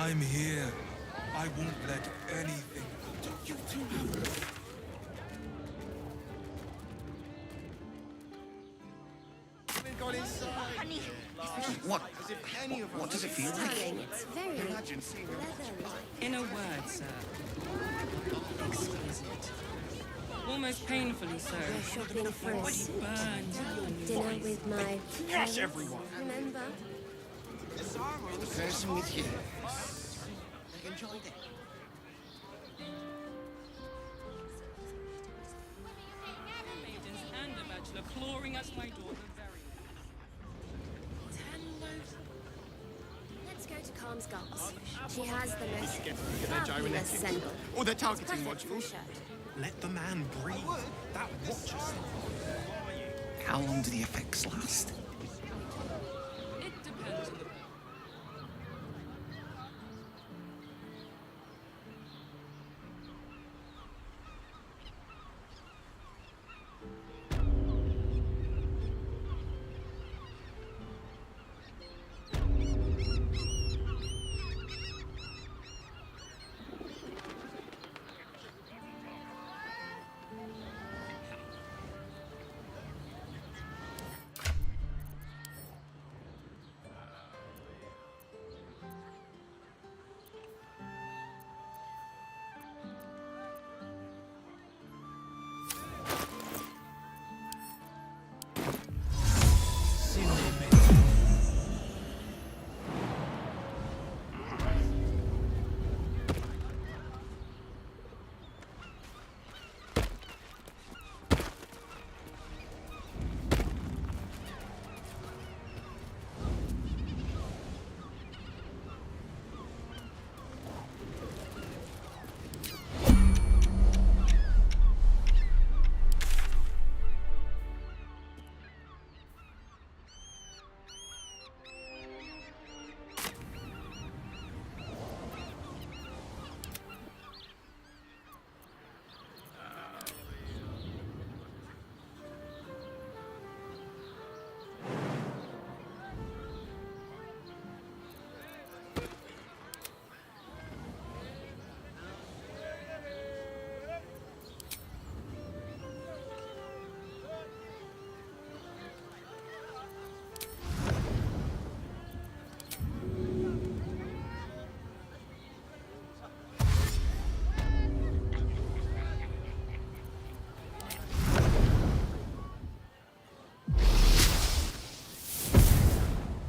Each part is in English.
I'm here. I won't let anything. You two. What does it feel like? It's very In a word, sir. Exquisite. Almost painfully so. We're shopping for a suit. Burns. Dinner with my Yes, everyone. remember? The person with you. I enjoyed it. Maidens and a bachelor clawing at my door the very Let's go to Calm's Guts. She has the most Get their fabulous gyronetic. scent. Or their targeting Perfect for a modules. shirt. Let the man breathe. That watches. How long do the effects last? It depends on the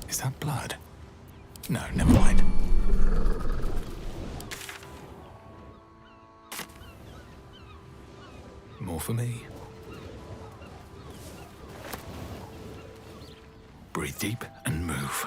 Is that blood? No, never mind. More for me. Breathe deep and move.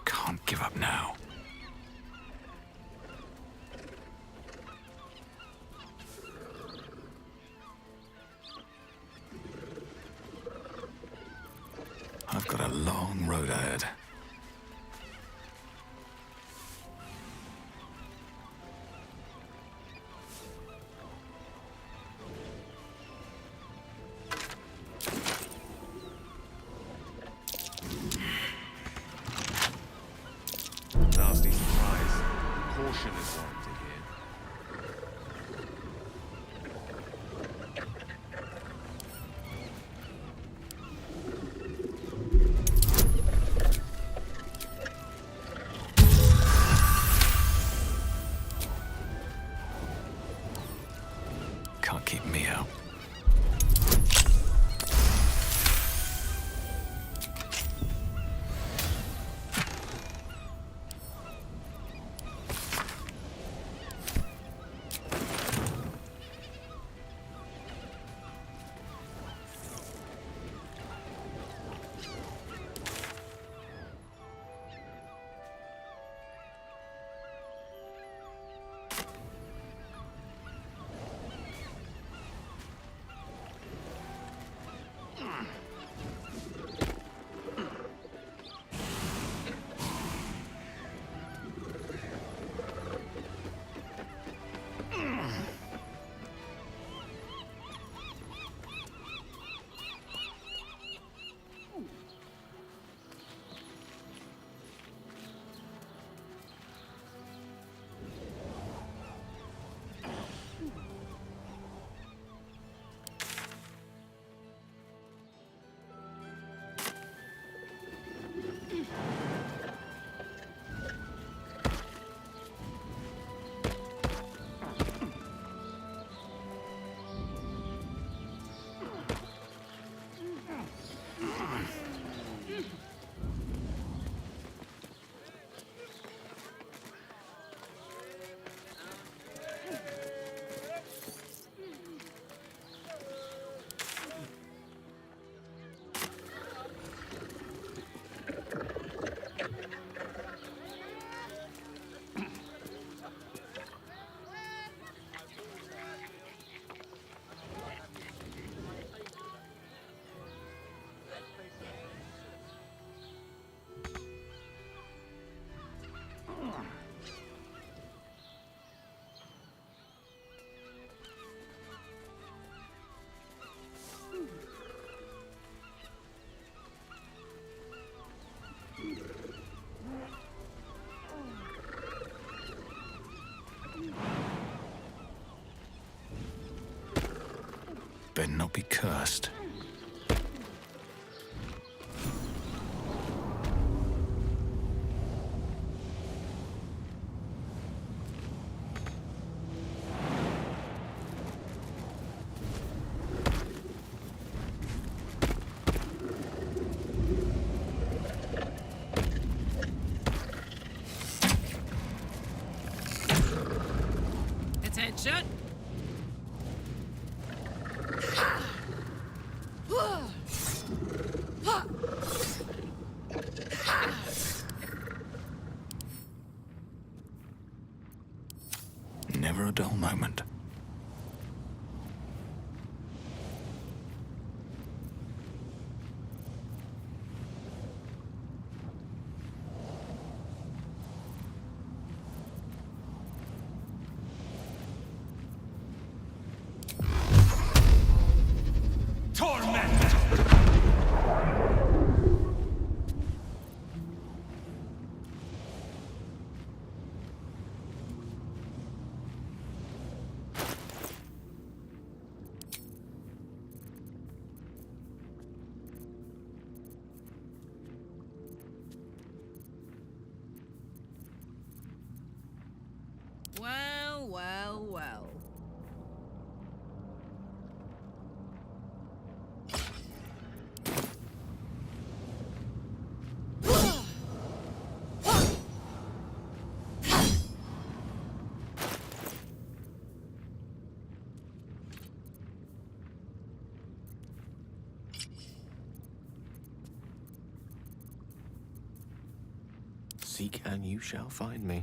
Can't give up now. I've got a long road ahead. Nasty surprise. Caution is warranted here. better not be cursed. Attention! Never a dull moment. Well, well, well. Seek and you shall find me.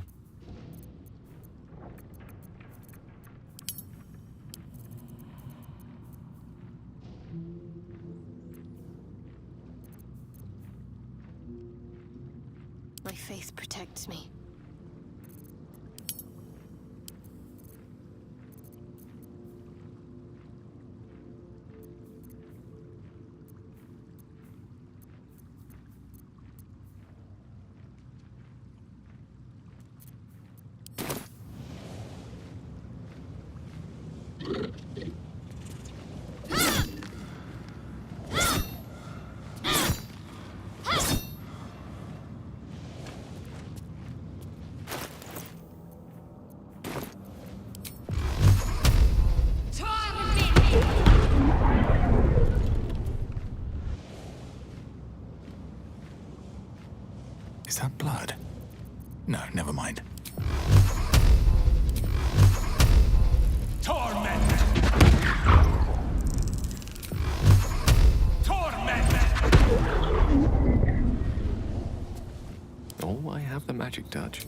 My faith protects me. Is that blood? No, never mind. Torment! Torment! Oh, I have the magic touch.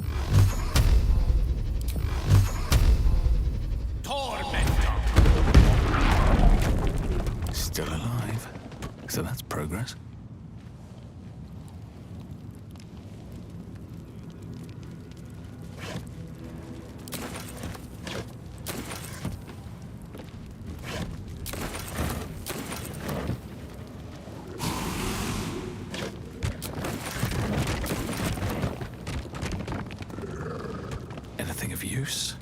Torment! Still alive. So that's progress. Anything of use?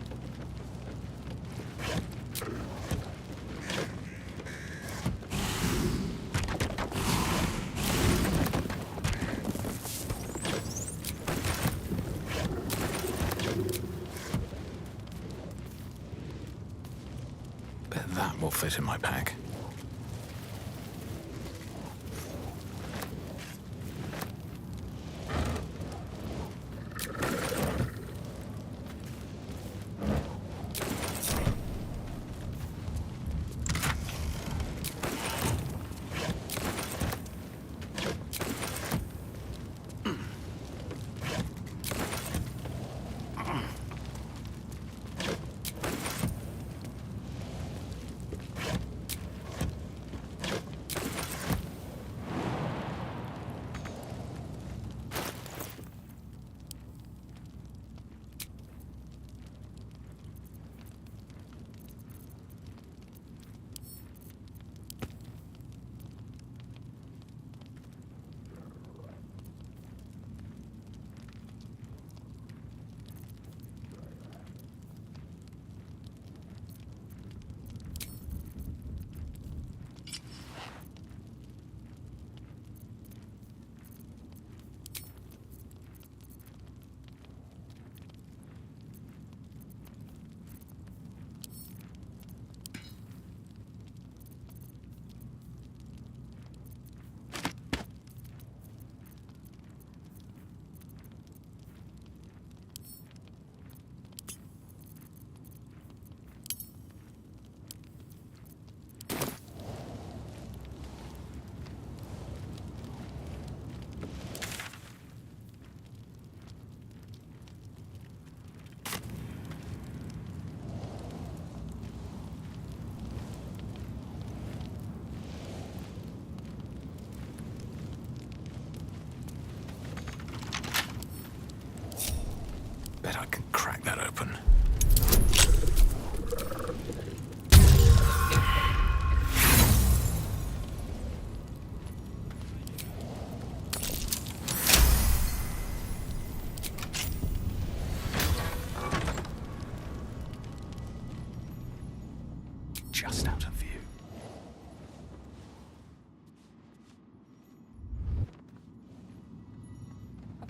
Bet that will fit in my pack.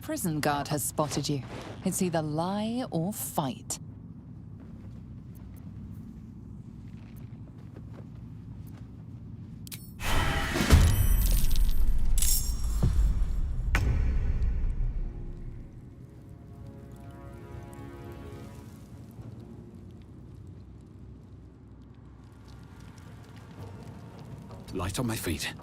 prison guard has spotted you. It's either lie or fight. Light on my feet.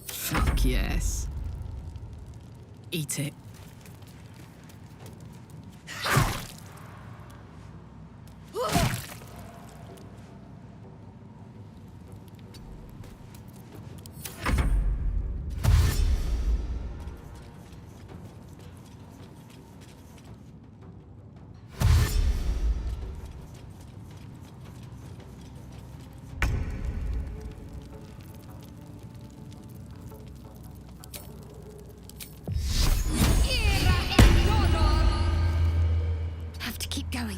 Fuck yes. Eat it. Have to keep going.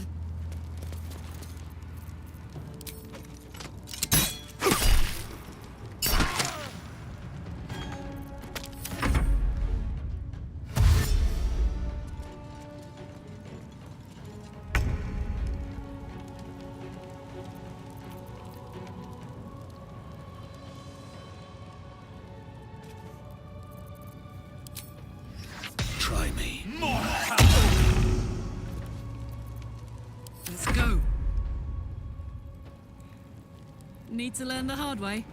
Try me. Let's go. Need to learn the hard way.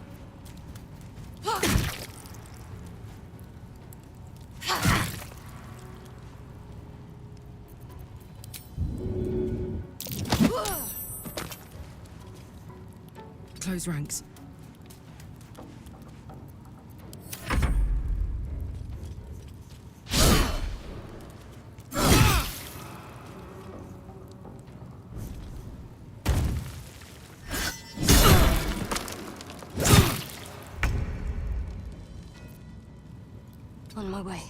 Close ranks. On my way.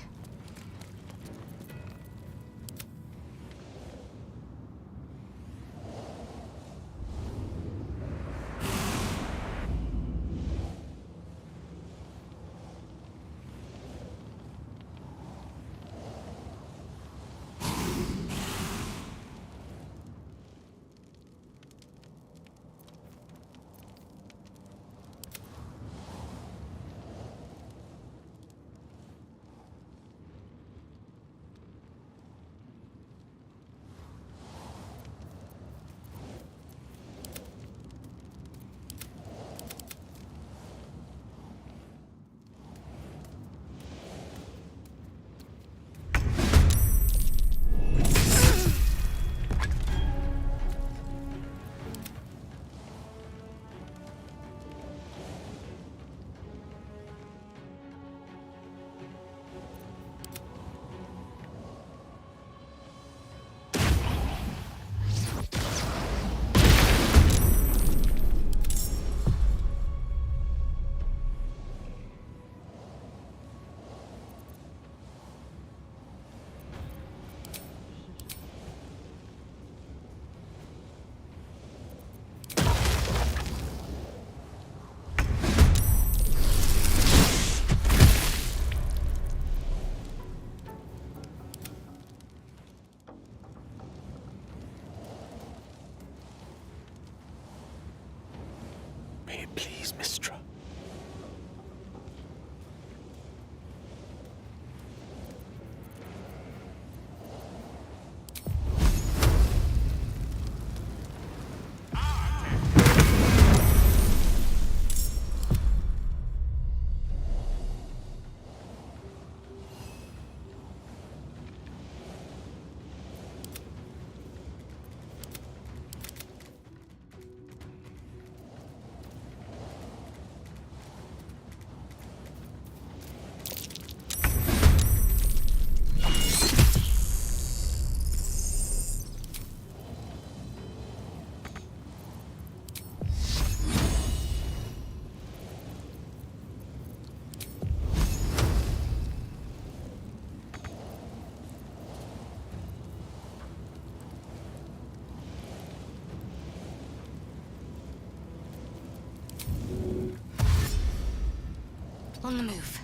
May it please, Mistra. On the move.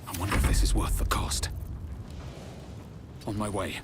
I wonder if this is worth the cost. On my way.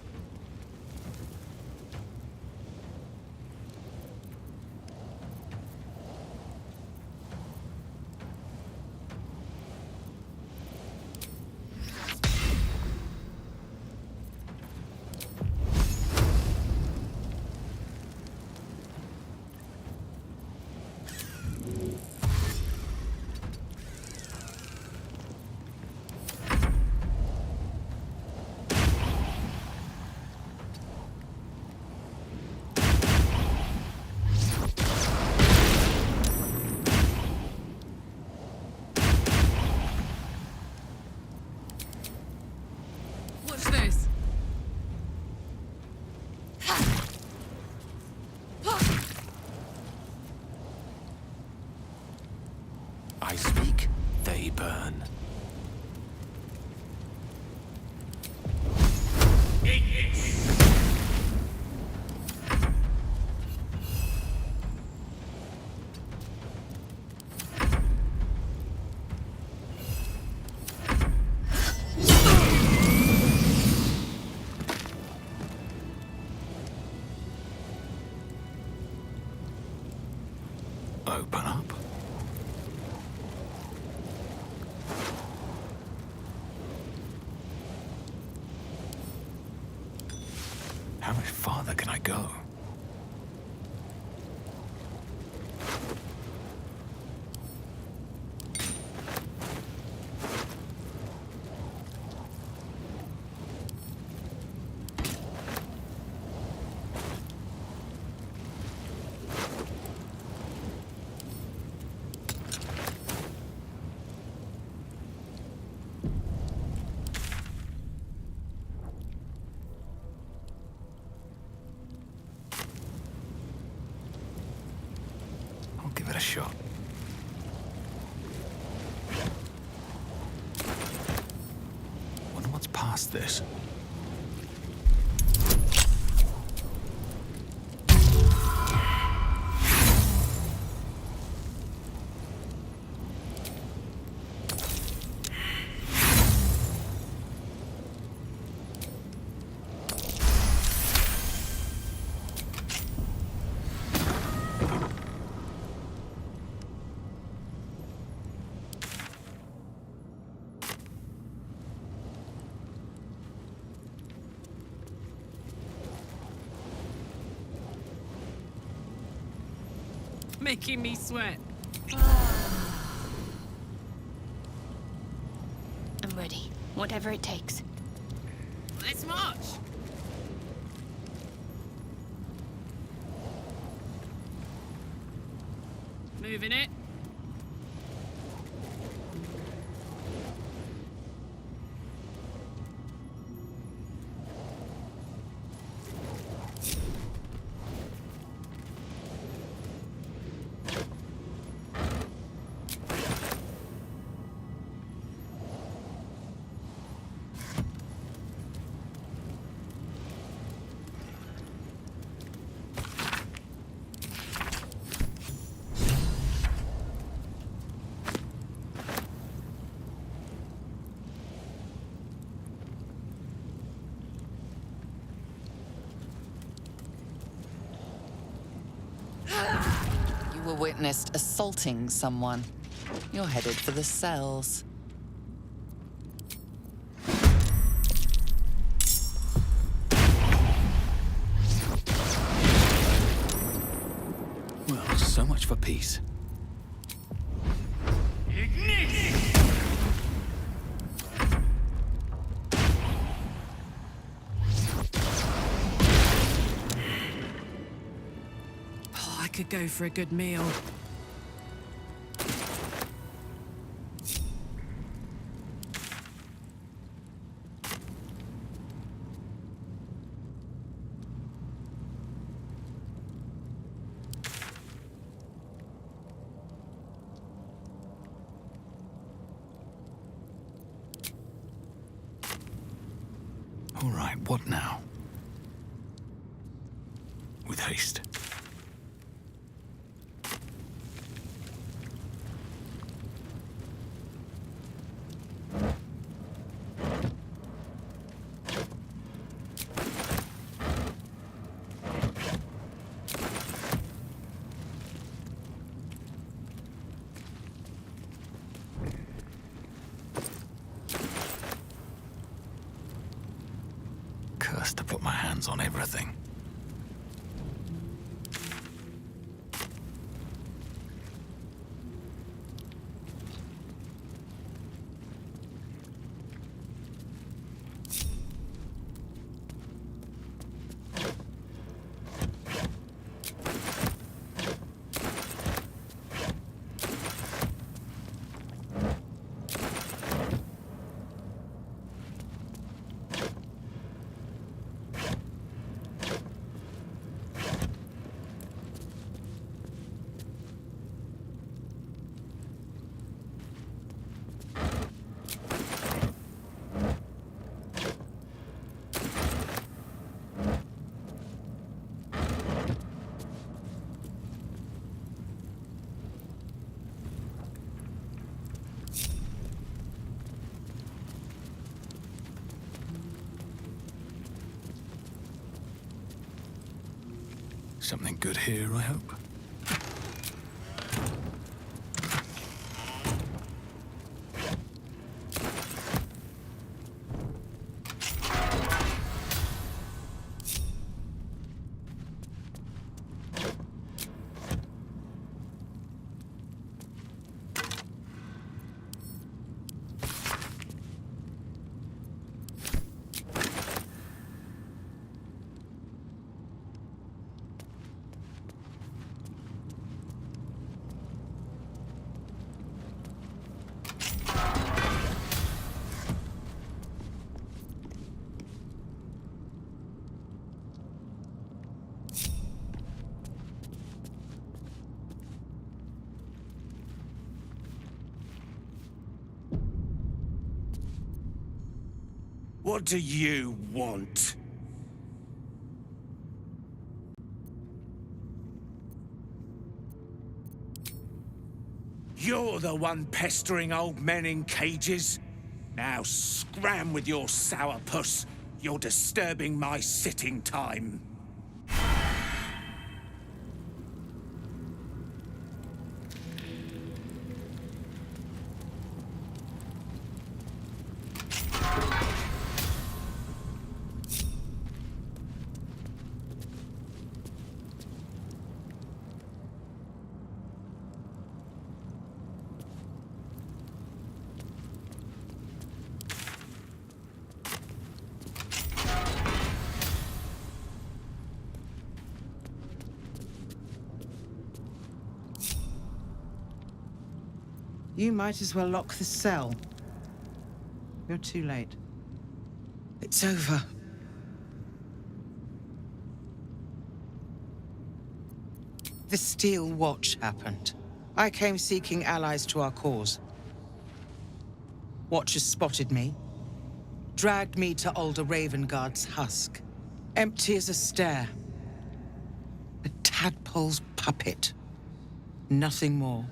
What's this? I speak, they burn. Open up. How much farther can I go? I'll give it a shot. Wonder what's past this. Making me sweat. I'm ready. Whatever it takes. Let's march. Moving it. You were witnessed assaulting someone. You're headed for the cells. Well, so much for peace. Oh, I could go for a good meal. All right, what now? With haste. Cursed to put my hands on everything. Something good here, I hope. What do you want? You're the one pestering old men in cages? Now scram with your sourpuss. You're disturbing my sitting time. You might as well lock the cell. You're too late. It's over. The Steel Watch happened. I came seeking allies to our cause. Watchers spotted me, dragged me to Older Ravengard's husk. Empty as a stare. A tadpole's puppet. Nothing more.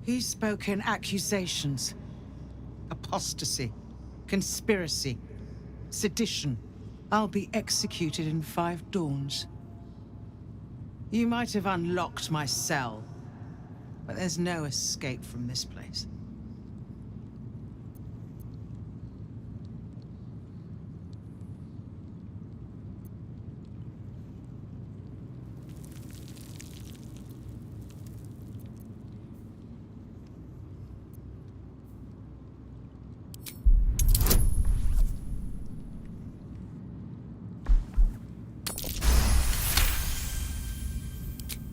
He's spoken accusations. Apostasy. Conspiracy. Sedition. I'll be executed in 5 dawns. You might have unlocked my cell, but there's no escape from this place.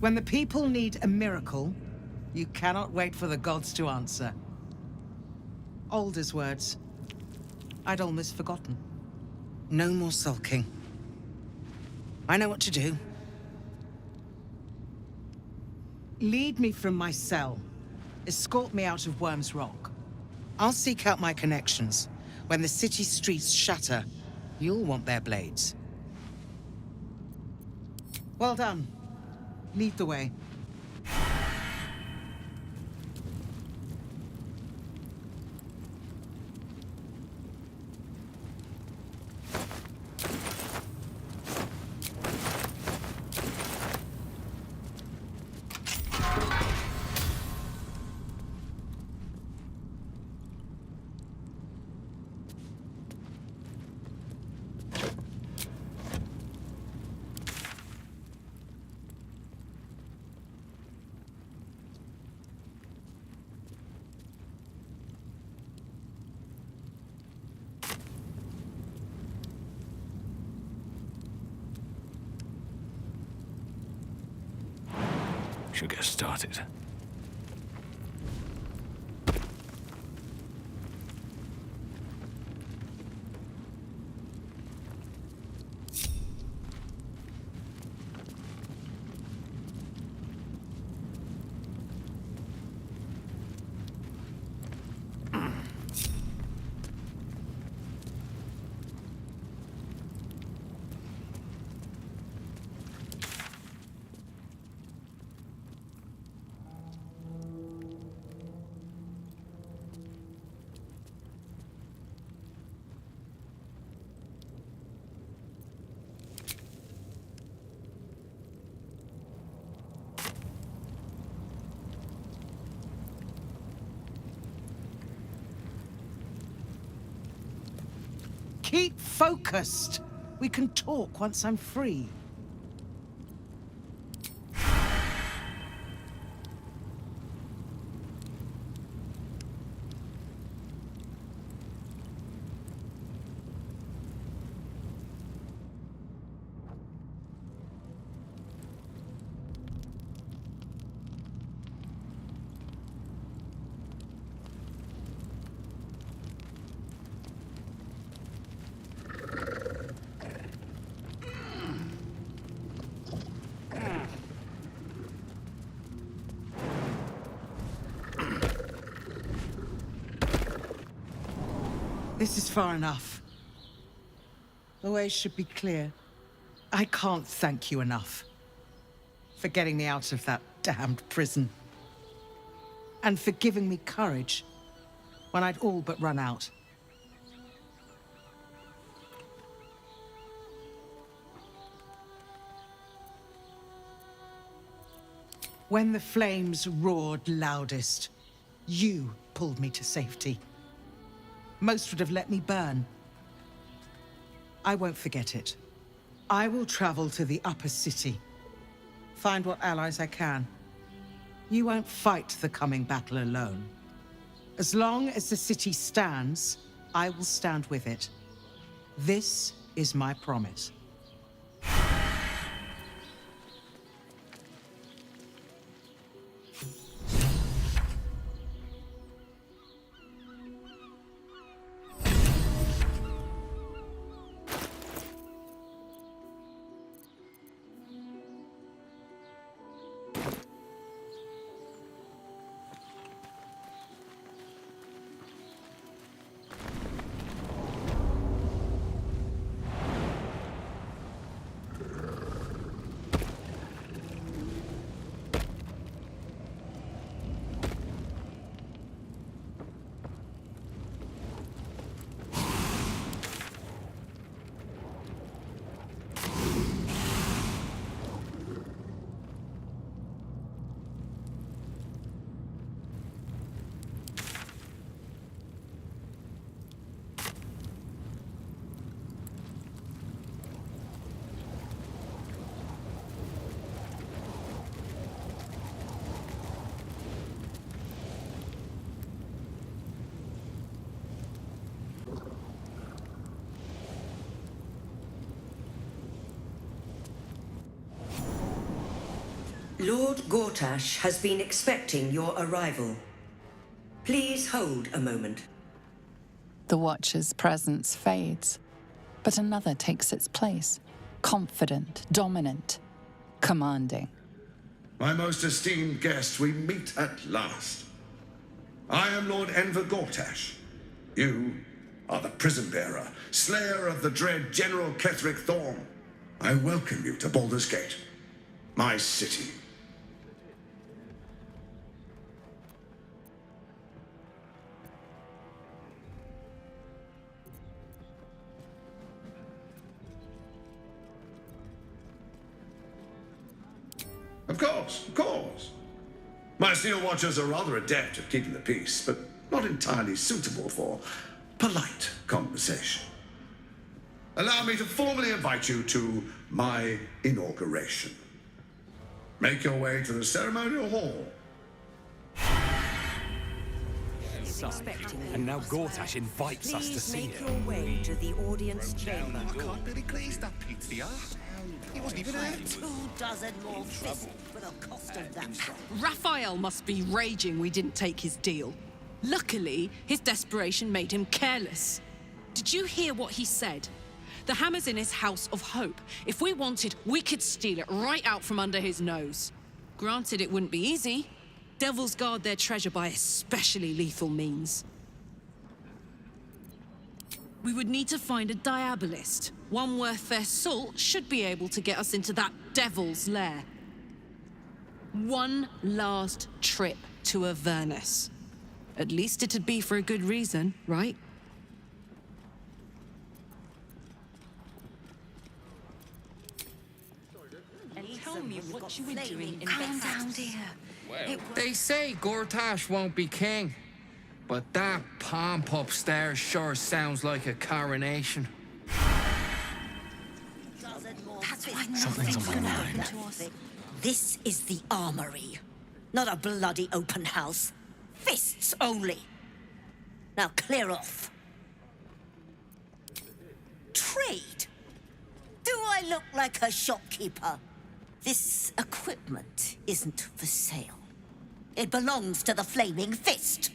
When the people need a miracle, you cannot wait for the gods to answer. Alder's words. I'd almost forgotten. No more sulking. I know what to do. Lead me from my cell. Escort me out of Worm's Rock. I'll seek out my connections. When the city streets shatter, you'll want their blades. Well done. Lead the way. Should get started. Keep focused. We can talk once I'm free. This is far enough. The way should be clear. I can't thank you enough for getting me out of that damned prison. And for giving me courage when I'd all but run out. When the flames roared loudest, you pulled me to safety. Most would have let me burn. I won't forget it. I will travel to the upper city. Find what allies I can. You won't fight the coming battle alone. As long as the city stands, I will stand with it. This is my promise. Lord Gortash has been expecting your arrival. Please hold a moment. The Watcher's presence fades, but another takes its place. Confident, dominant, commanding. My most esteemed guest, we meet at last. I am Lord Enver Gortash. You are the prison bearer, slayer of the dread General Ketheric Thorn. I welcome you to Baldur's Gate, my city. Of course, of course. My Steel Watchers are rather adept at keeping the peace, but not entirely suitable for polite conversation. Allow me to formally invite you to my inauguration. Make your way to the ceremonial hall. And now Gortash invites us to see Please make him. your way to the audience chamber. I can't really glaze that pizza. He wasn't even hurt. 2 dozen more fists for the cost of that. Raphael must be raging we didn't take his deal. Luckily, his desperation made him careless. Did you hear what he said? The hammer's in his house of hope. If we wanted, we could steal it right out from under his nose. Granted, it wouldn't be easy. Devils guard their treasure by especially lethal means. We would need to find a diabolist. One worth their salt should be able to get us into that devil's lair. One last trip to Avernus. At least it'd be for a good reason, right? And tell me what you were doing in Calm Bedford. down, dear. They say Gortash won't be king, but that pomp upstairs sure sounds like a coronation. That's why Something's nothing's on gonna my happen mind. to us. This is the armory, not a bloody open house. Fists only. Now clear off. Trade? Do I look like a shopkeeper? This equipment isn't for sale. It belongs to the Flaming Fist.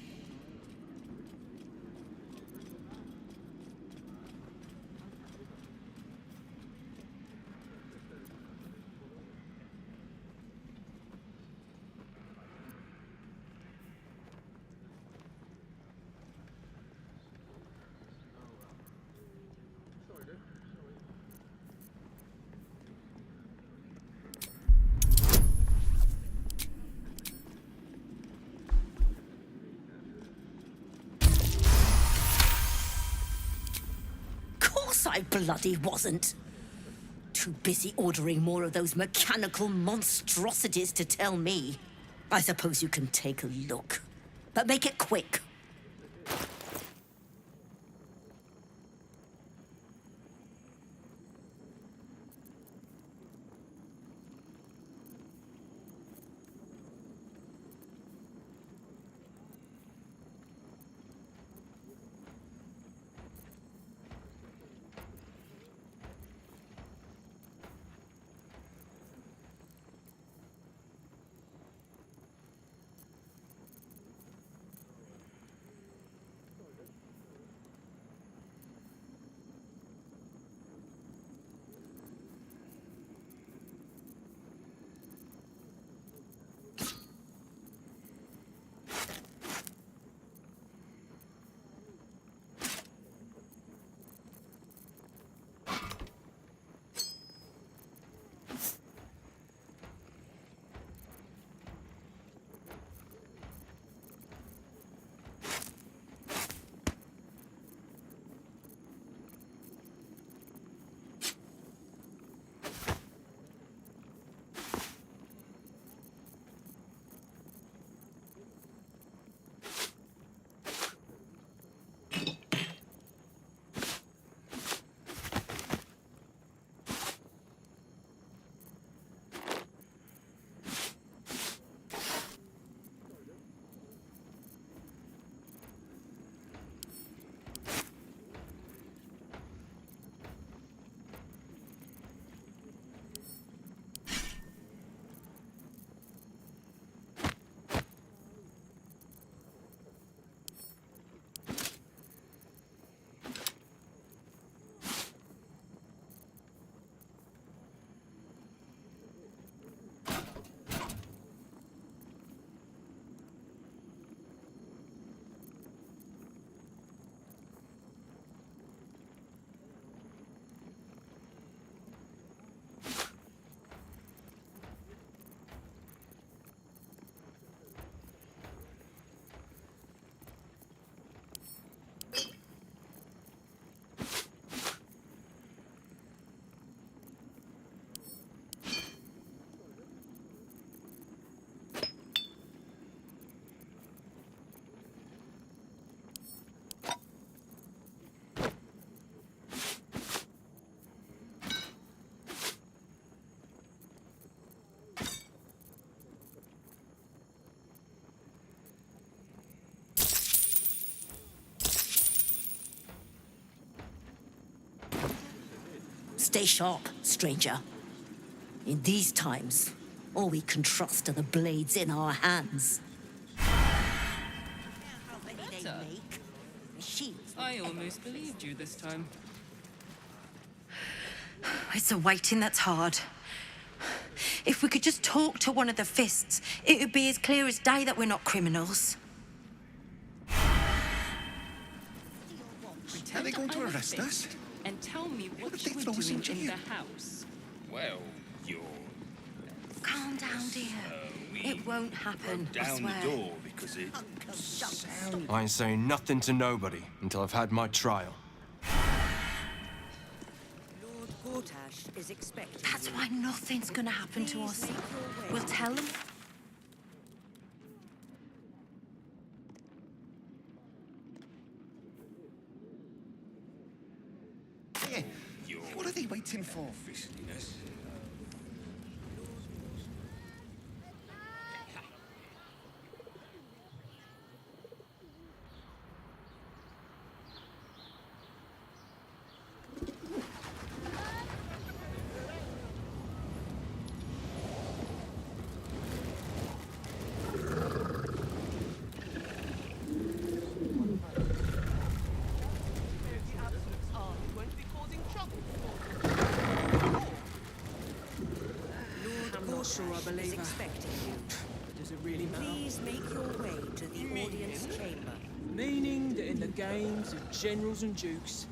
I bloody wasn't. Too busy ordering more of those mechanical monstrosities to tell me. I suppose you can take a look, but make it quick. Stay sharp, stranger. In these times, all we can trust are the blades in our hands. I almost believed you this time. It's the waiting that's hard. If we could just talk to one of the fists, it would be as clear as day that we're not criminals. Are they going to arrest us? And tell me what you were doing in the house. Well, you're... Calm down, dear. It won't happen, I down swear. the door because it... I ain't saying nothing to nobody until I've had my trial. Lord Gortash is expecting That's why nothing's gonna happen to us. We'll tell them. Yeah. What are they waiting for? Sure, I believe is expecting you. Does it really matter? Please make your way to the audience chamber. Meaning that in the games of generals and dukes,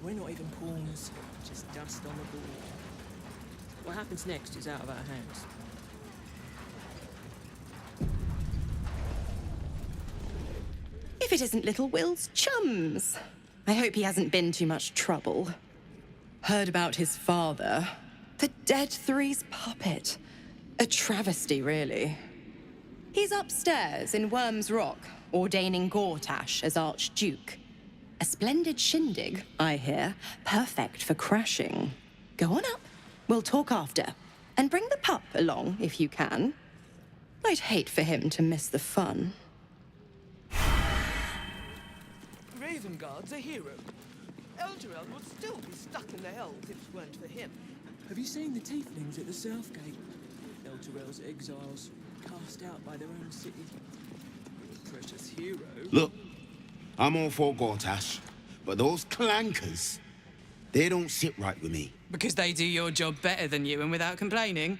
we're not even pawns, just dust on the board. What happens next is out of our hands. If it isn't little Will's chums. I hope he hasn't been too much trouble. Heard about his father. The Dead Three's puppet. A travesty, really. He's upstairs in Worm's Rock, ordaining Gortash as Archduke. A splendid shindig, I hear. Perfect for crashing. Go on up. We'll talk after. And bring the pup along, if you can. I'd hate for him to miss the fun. Ravengard's a hero. Elturel would still be stuck in the hells if it weren't for him. Have you seen the tieflings at the South Gate? Elturel's exiles, cast out by their own city. Precious hero. Look, I'm all for Gortash, but those clankers, they don't sit right with me. Because they do your job better than you and without complaining?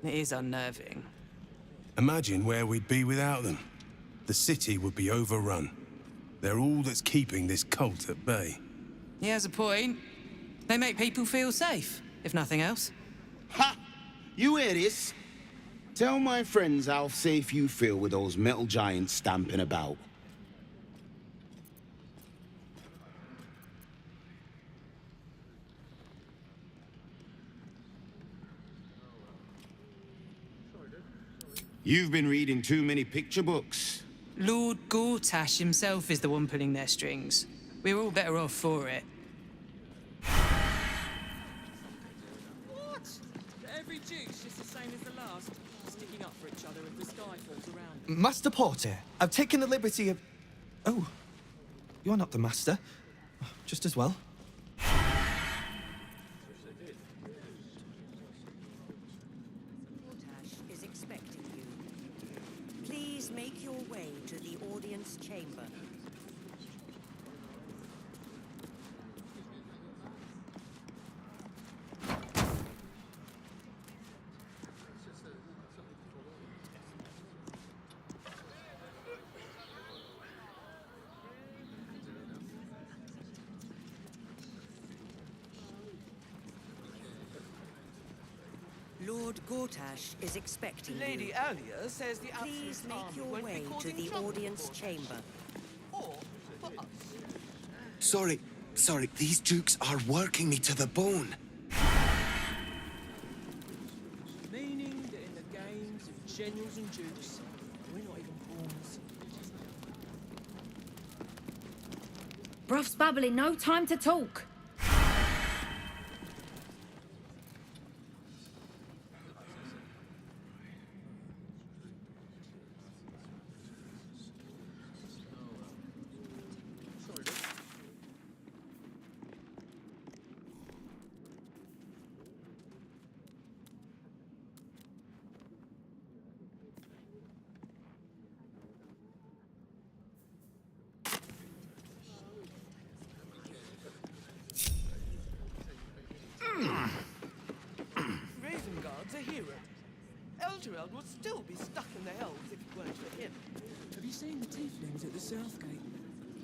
It is unnerving. Imagine where we'd be without them. The city would be overrun. They're all that's keeping this cult at bay. He has a point. They make people feel safe, if nothing else. Ha! You hear this? Tell my friends how safe you feel with those metal giants stamping about. You've been reading too many picture books. Lord Gortash himself is the one pulling their strings. We're all better off for it. What? Every duke's just the same as the last, sticking up for each other if the sky falls around. Master Porter, I've taken the liberty of... Oh, you're not the master. Just as well. Gortash is expecting you. Please make your way to the audience chamber. Lord Gortash is expecting Lady you. Alia says the Please Absolute make Army your won't way be to causing the trouble audience for us. chamber. Or for us. Sorry, these dukes are working me to the bone. Meaning that in the games of generals and dukes, we're not even pawns. Bruff's babbling, no time to talk. hero. Elturel would still be stuck in the hells if it weren't for him. Have you seen the tieflings at the Southgate?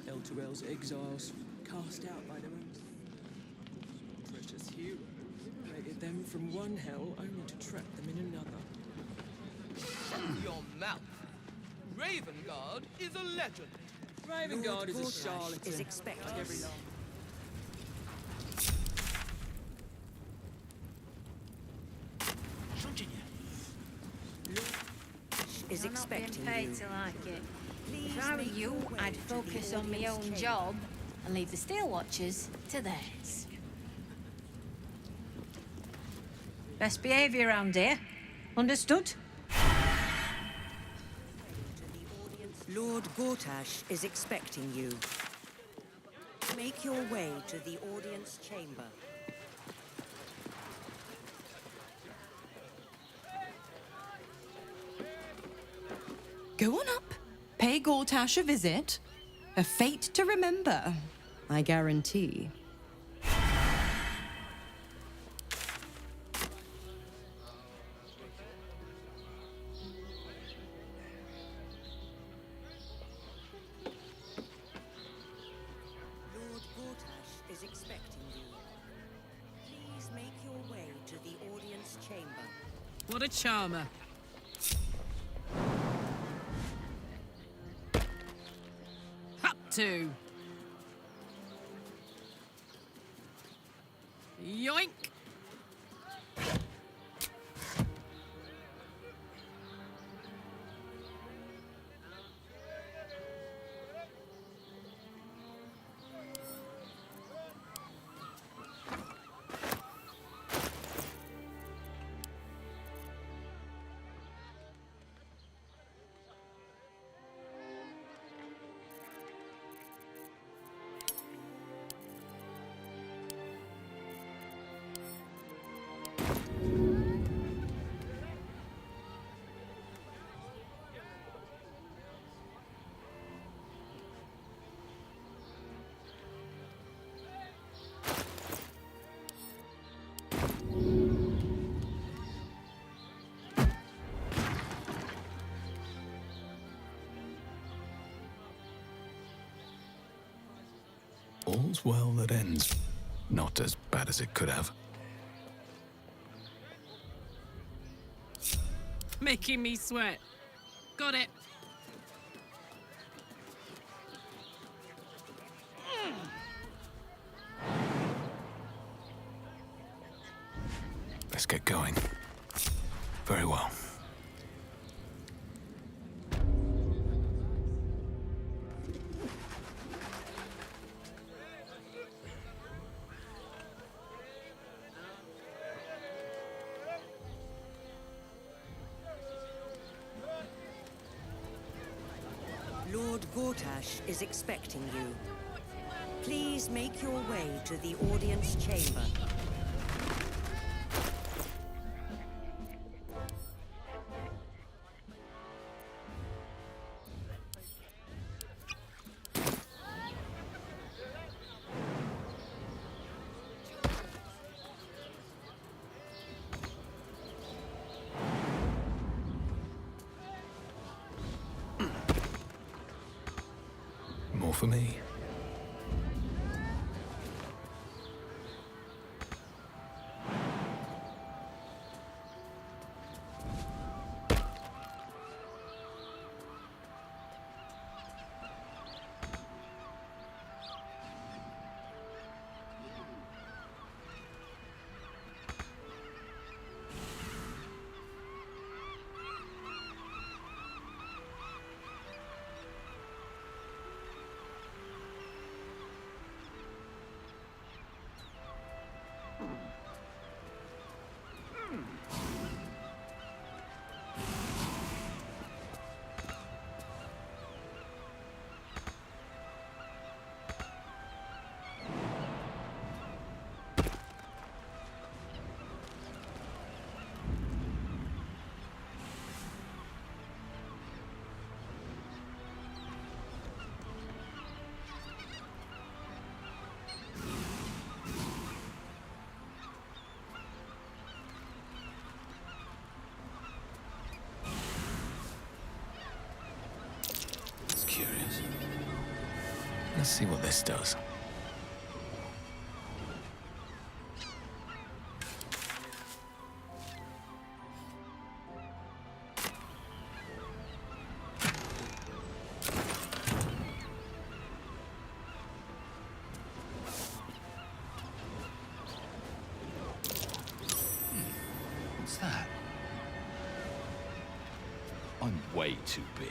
Elturel's exiles, cast out by their own precious hero, raided them from one hell only to trap them in another. Shut your mouth. Ravengard is a legend. Ravengard is a Gortash charlatan. is expecting like every us. last. Is I'm not being expecting paid you. to like it. Please If I were make you, your way I'd to the focus on my audience own chamber. job and leave the Steel Watchers to theirs. Best behaviour around here. Understood? Lord Gortash is expecting you. Make your way to the audience chamber. Go on up. Pay Gortash a visit. A fate to remember, I guarantee. Lord Gortash is expecting you. Please make your way to the audience chamber. What a charmer. Up to. Yoink. All's well that ends. Not as bad as it could have. Making me sweat. Got it. Let's get going. Very well. Lord Gortash is expecting you. Please make your way to the audience chamber. More for me. Let's see what this does. What's that? I'm way too big.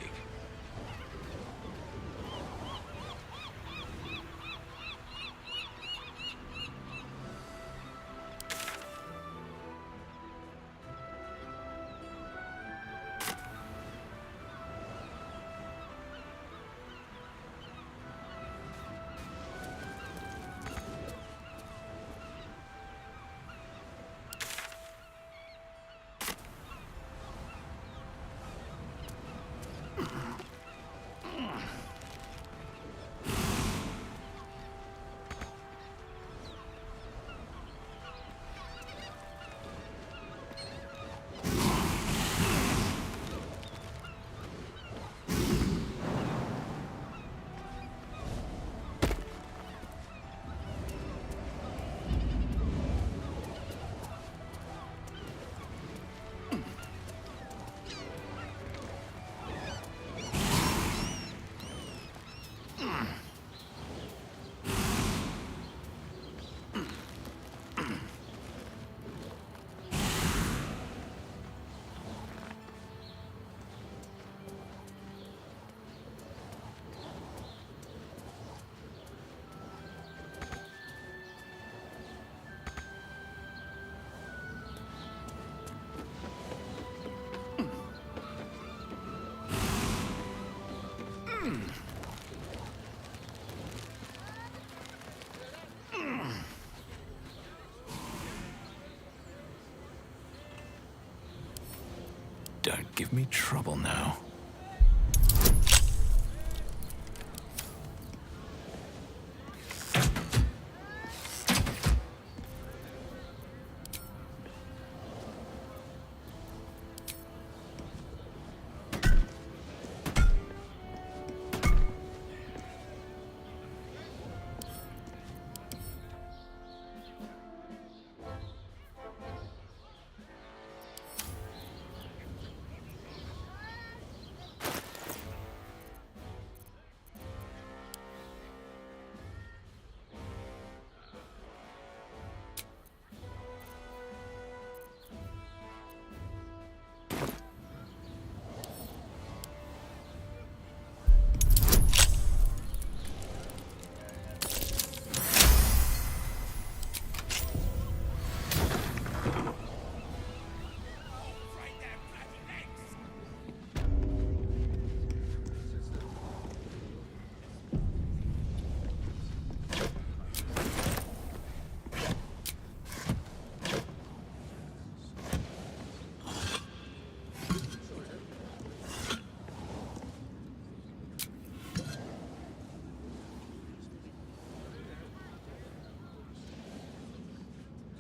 Don't give me trouble now.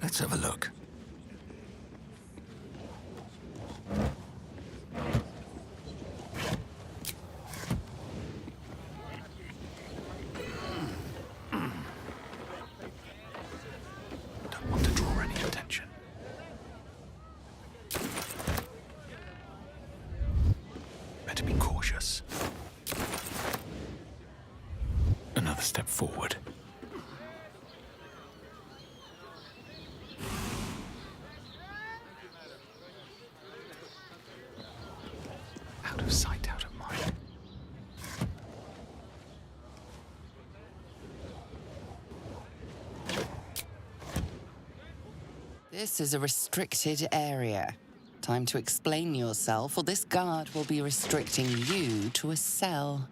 Let's have a look. Don't want to draw any attention. Better be cautious. Another step forward. Out of sight, out of mind. This is a restricted area. Time to explain yourself, or this guard will be restricting you to a cell.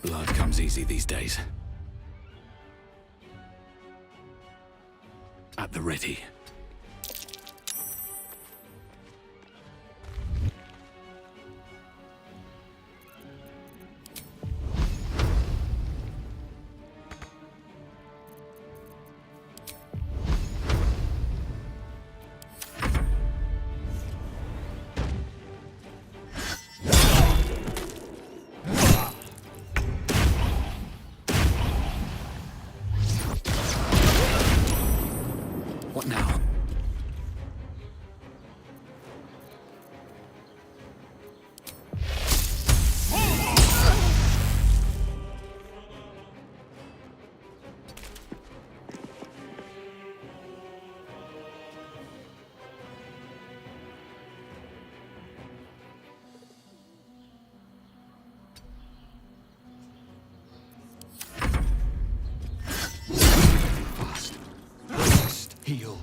Blood comes easy these days. at the ready. What now? Fast. Heal.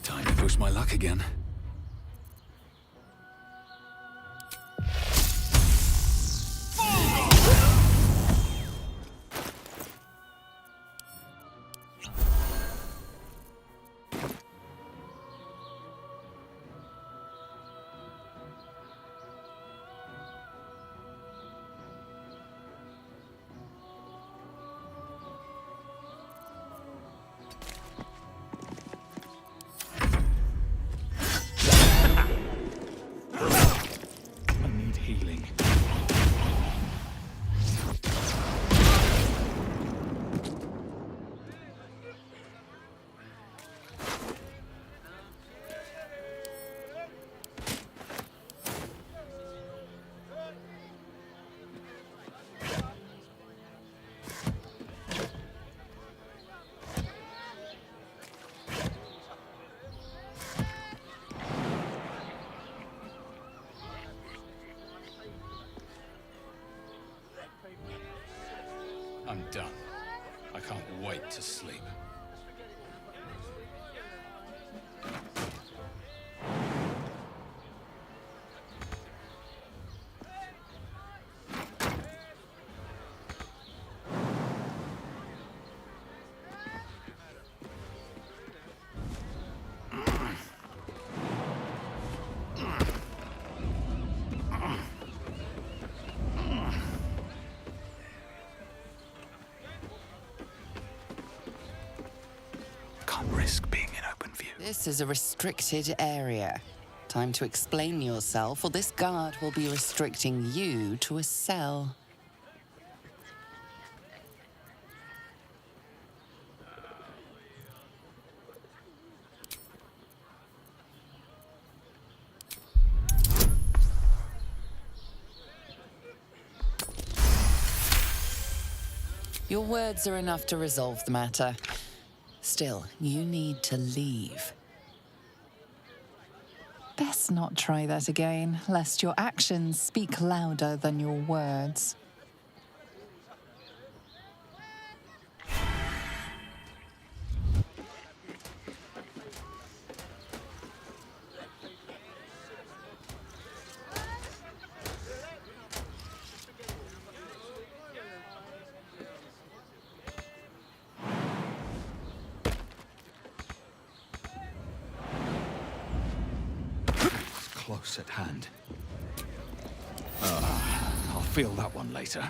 Time to push my luck again. I need healing. I'm done. I can't wait to sleep. Risk being in open view. This is a restricted area. Time to explain yourself, or this guard will be restricting you to a cell. Your words are enough to resolve the matter. Still, you need to leave. Best not try that again, lest your actions speak louder than your words. Close at hand. I'll feel that one later.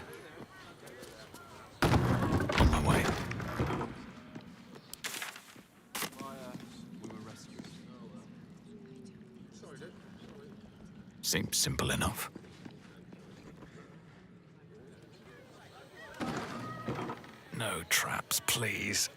On my way. Seems simple enough. No traps, please.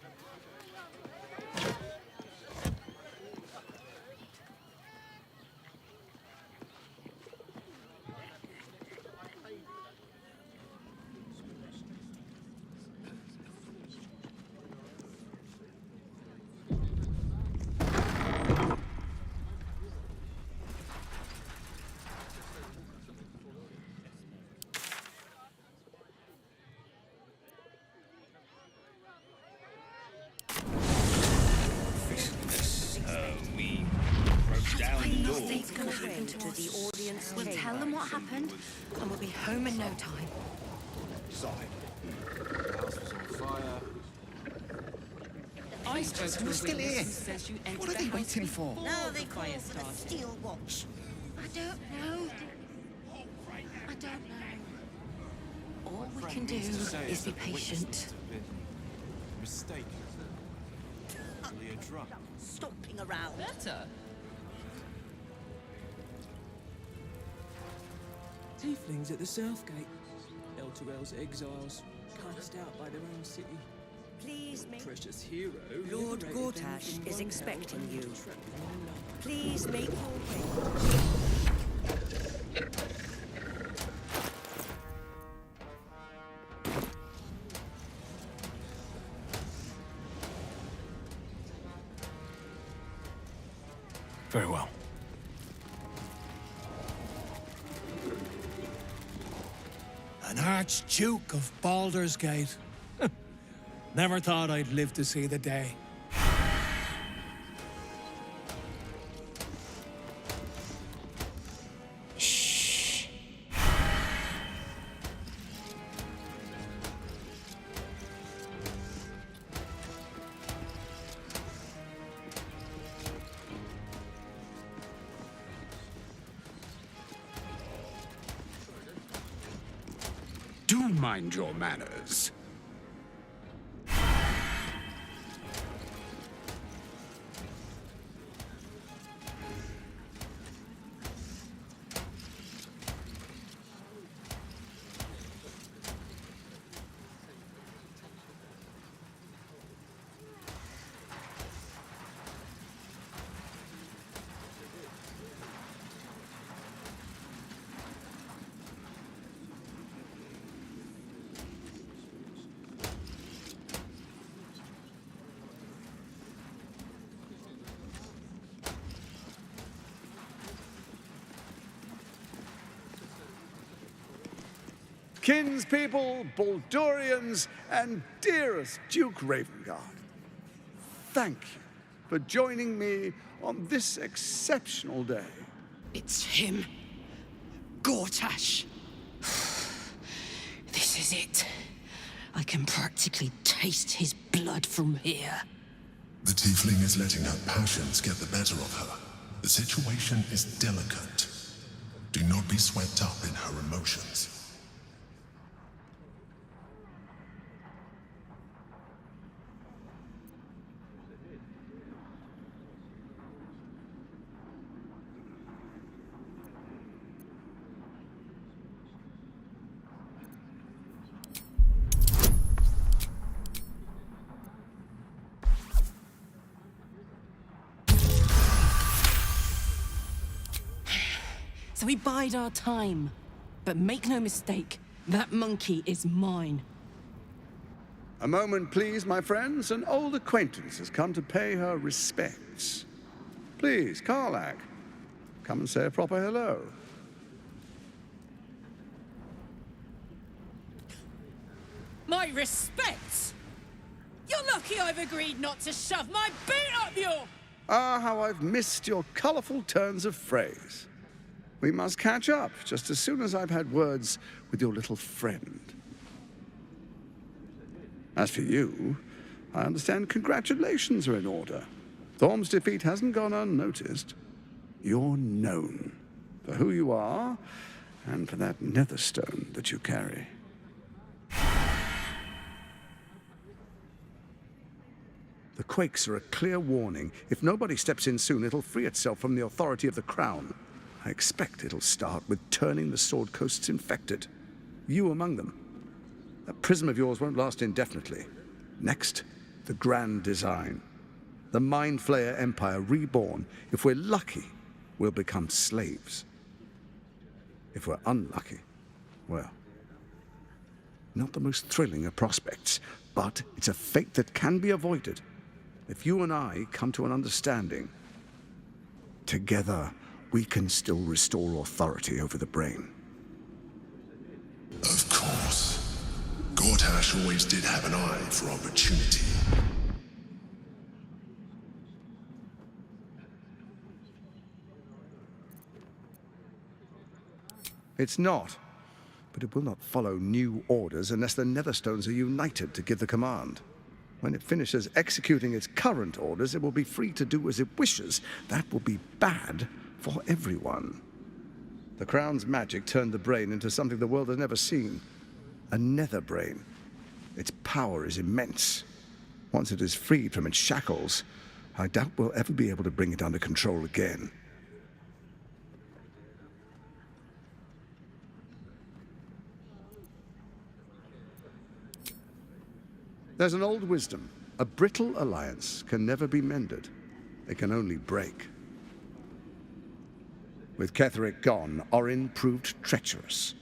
Defense We'll chamber. tell them what happened, and we'll be home in no time. Sorry. The house was on fire. I spoke to a Who's still witness here? who says you entered What are the they house waiting for? before Now the they call fire for the started. Steel Watch. I don't know. I don't know. All we can do is be patient. Mistaken. Only a drunk. Stomping around. Better. Tieflings at the South Gate. Elturel's exiles, cast out by their own city. Please make... Precious hero. Lord liberated them Gortash from is one expecting hell you. and trapped them in another. Please make your way. Very well. An Archduke of Baldur's Gate. Never thought I'd live to see the day. Shh. Do mind your manners. Kinspeople, Baldurians, and dearest Duke Ravengard, thank you for joining me on this exceptional day. It's him. Gortash. This is it. I can practically taste his blood from here. The tiefling is letting her passions get the better of her. The situation is delicate. Do not be swept up in her emotions. So we bide our time. But make no mistake, that monkey is mine. A moment, please, my friends. An old acquaintance has come to pay her respects. Please, Karlach, come and say a proper hello. My respects? You're lucky I've agreed not to shove my boot up your... Ah, how I've missed your colourful turns of phrase. We must catch up just as soon as I've had words with your little friend. As for you, I understand congratulations are in order. Thorm's defeat hasn't gone unnoticed. You're known for who you are and for that netherstone that you carry. The quakes are a clear warning. If nobody steps in soon, it'll free itself from the authority of the crown. I expect it'll start with turning the Sword Coasts infected. You among them. That prism of yours won't last indefinitely. Next, the grand design. The Mind Flayer Empire reborn. If we're lucky, we'll become slaves. If we're unlucky, well, not the most thrilling of prospects, but it's a fate that can be avoided. If you and I come to an understanding, together we can still restore authority over the brain. Of course. Gortash always did have an eye for opportunity. It's not. But it will not follow new orders unless the Netherstones are united to give the command. When it finishes executing its current orders, it will be free to do as it wishes. That will be bad for everyone. The Crown's magic turned the brain into something the world has never seen. A nether brain. Its power is immense. Once it is freed from its shackles, I doubt we'll ever be able to bring it under control again. There's an old wisdom. A brittle alliance can never be mended. It can only break. With Ketheric gone, Orin proved treacherous.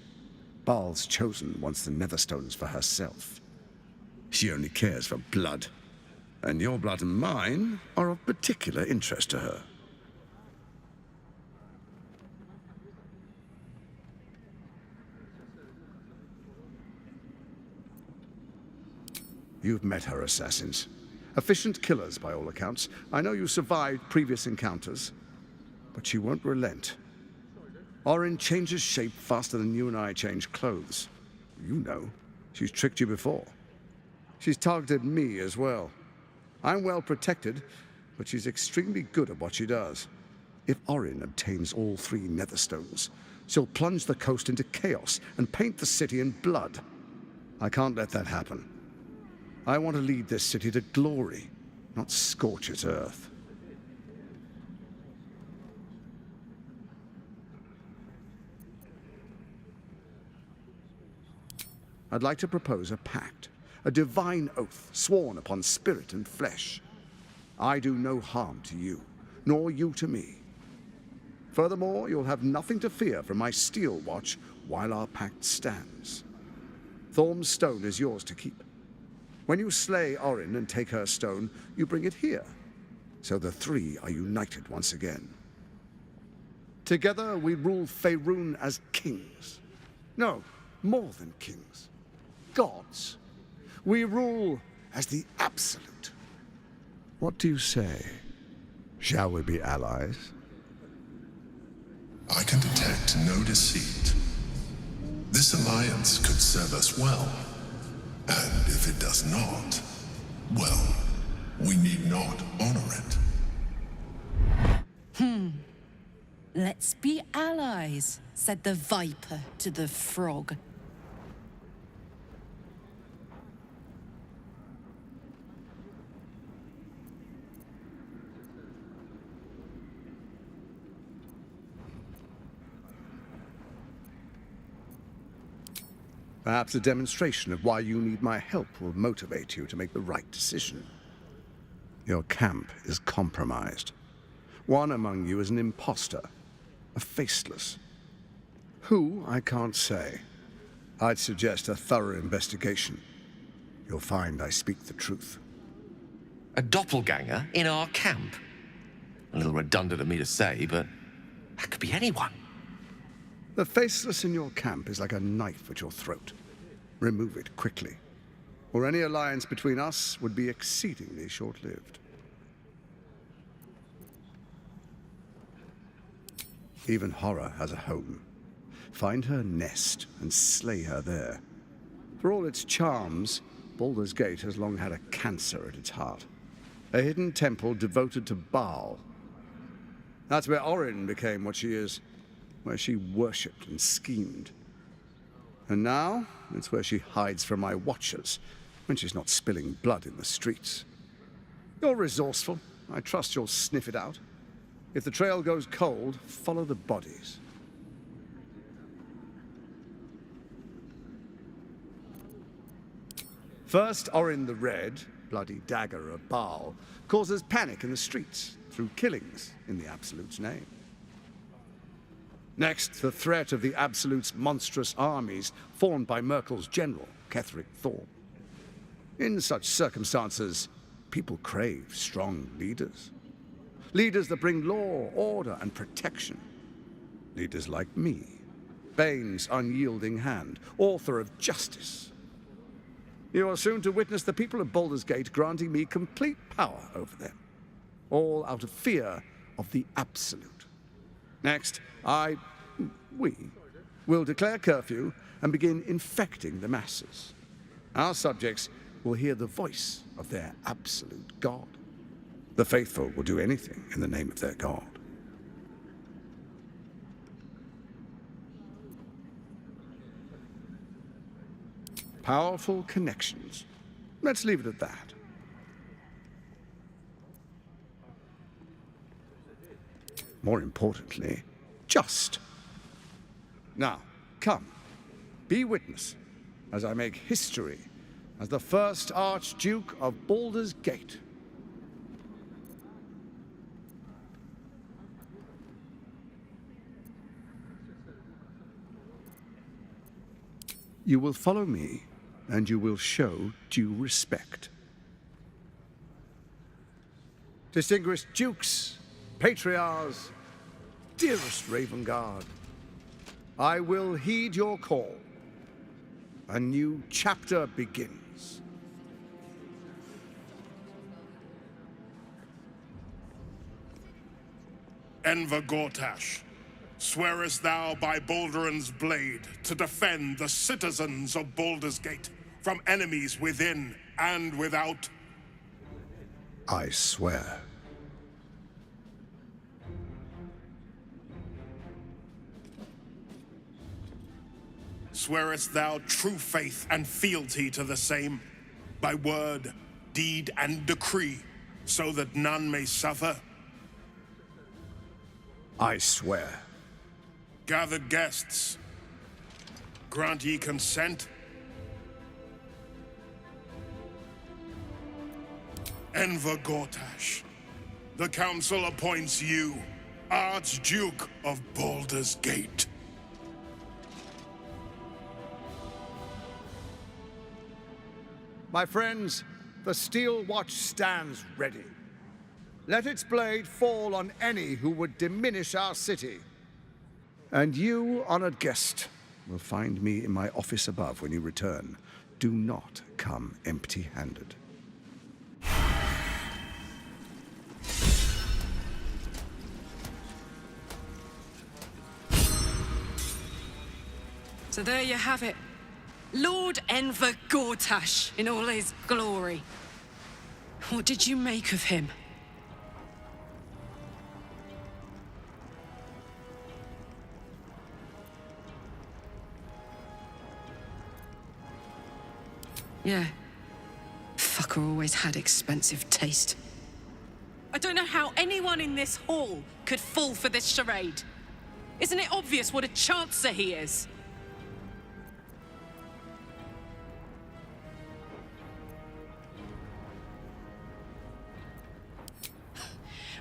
Baal's chosen wants the Netherstones for herself. She only cares for blood. And your blood and mine are of particular interest to her. You've met her assassins. Efficient killers, by all accounts. I know you survived previous encounters, but she won't relent. Orin changes shape faster than you and I change clothes. You know, she's tricked you before. She's targeted me as well. I'm well protected, but she's extremely good at what she does. If Orin obtains all 3 Netherstones, she'll plunge the coast into chaos and paint the city in blood. I can't let that happen. I want to lead this city to glory, not scorch its earth. I'd like to propose a pact, a divine oath sworn upon spirit and flesh. I do no harm to you, nor you to me. Furthermore, you'll have nothing to fear from my steel watch while our pact stands. Thorm's stone is yours to keep. When you slay Orin and take her stone, you bring it here, so the 3 are united once again. Together we rule Faerûn as kings. No, more than kings. Gods. We rule as the Absolute. What do you say? Shall we be allies? I can detect no deceit. This alliance could serve us well. And if it does not, well, we need not honor it. Let's be allies, said the viper to the frog. Perhaps a demonstration of why you need my help will motivate you to make the right decision. Your camp is compromised. One among you is an imposter, a faceless. Who, I can't say. I'd suggest a thorough investigation. You'll find I speak the truth. A doppelganger in our camp? A little redundant of me to say, but that could be anyone. The faceless in your camp is like a knife at your throat. Remove it quickly, or any alliance between us would be exceedingly short-lived. Even horror has a home. Find her nest and slay her there. For all its charms, Baldur's Gate has long had a cancer at its heart. A hidden temple devoted to Baal. That's where Orin became what she is, where she worshipped and schemed. And now, it's where she hides from my watchers, when she's not spilling blood in the streets. You're resourceful. I trust you'll sniff it out. If the trail goes cold, follow the bodies. First, Orin the Red, bloody dagger of Baal, causes panic in the streets through killings in the Absolute's name. Next, the threat of the Absolute's monstrous armies formed by Merkel's general, Ketheric Thorm. In such circumstances, people crave strong leaders. Leaders that bring law, order, and protection. Leaders like me, Bane's unyielding hand, author of justice. You are soon to witness the people of Baldur's Gate granting me complete power over them, all out of fear of the Absolute. Next, we We'll declare curfew and begin infecting the masses. Our subjects will hear the voice of their absolute God. The faithful will do anything in the name of their God. Powerful connections. Let's leave it at that. More importantly, just. Now, come, be witness as I make history as the first Archduke of Baldur's Gate. You will follow me, and you will show due respect. Distinguished dukes, patriarchs, dearest Ravengard, I will heed your call. A new chapter begins. Enver Gortash, swearest thou by Baldur's blade to defend the citizens of Baldur's Gate from enemies within and without? I swear. Swearest thou true faith and fealty to the same, by word, deed, and decree, so that none may suffer? I swear. Gathered guests, grant ye consent? Enver Gortash, the Council appoints you Archduke of Baldur's Gate. My friends, the Steel Watch stands ready. Let its blade fall on any who would diminish our city. And you, honored guest, will find me in my office above when you return. Do not come empty-handed. So there you have it. Lord Enver Gortash in all his glory. What did you make of him? Yeah. Fucker always had expensive taste. I don't know how anyone in this hall could fall for this charade. Isn't it obvious what a chancer he is?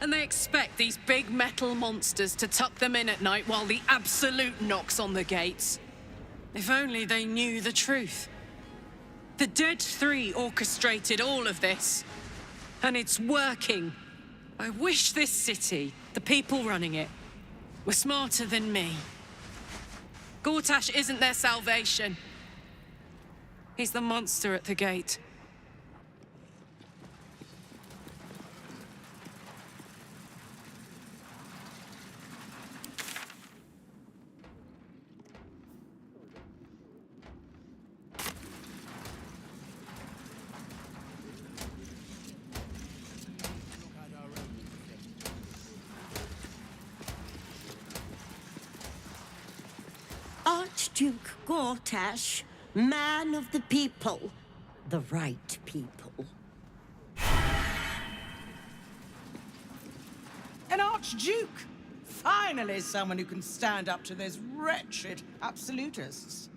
And they expect these big metal monsters to tuck them in at night while the Absolute knocks on the gates. If only they knew the truth. The Dead Three orchestrated all of this. And it's working. I wish this city, the people running it, were smarter than me. Gortash isn't their salvation. He's the monster at the gate. Archduke Gortash, man of the people, the right people. An Archduke! Finally someone who can stand up to those wretched absolutists.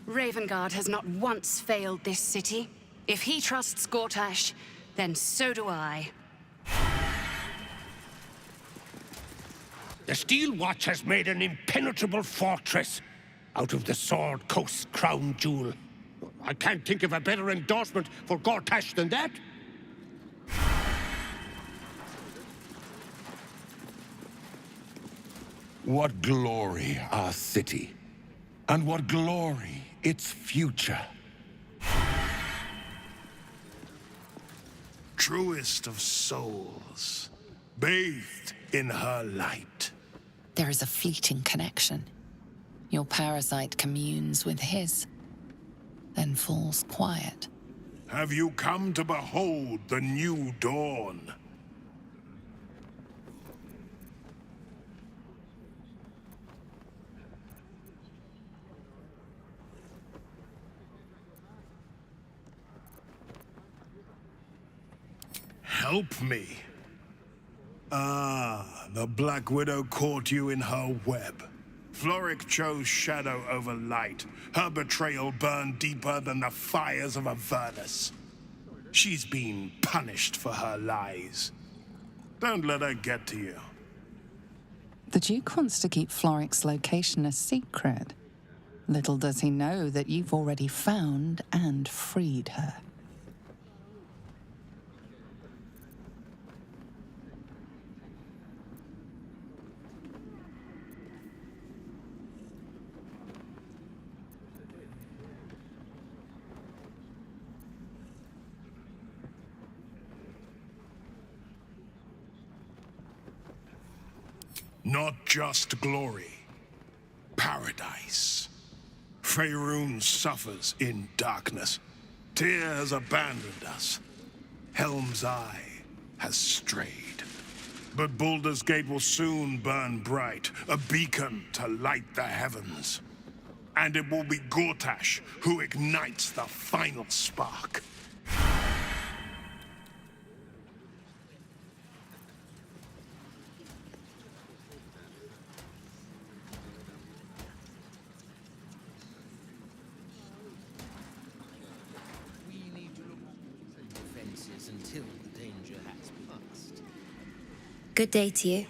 Ravengard has not once failed this city. If he trusts Gortash, then so do I. The Steel Watch has made an impenetrable fortress out of the Sword Coast's crown jewel. I can't think of a better endorsement for Gortash than that. What glory our city, and what glory its future. Truest of souls, bathed in her light. There is a fleeting connection. Your parasite communes with his, then falls quiet. Have you come to behold the new dawn? Help me. Ah, the Black Widow caught you in her web. Florrick chose shadow over light. Her betrayal burned deeper than the fires of Avernus. She's been punished for her lies. Don't let her get to you. The Duke wants to keep Florrick's location a secret. Little does he know that you've already found and freed her. Not just glory, paradise. Faerûn suffers in darkness. Tyr has abandoned us. Helm's Eye has strayed. But Baldur's Gate will soon burn bright, a beacon to light the heavens. And it will be Gortash who ignites the final spark. Good day to you.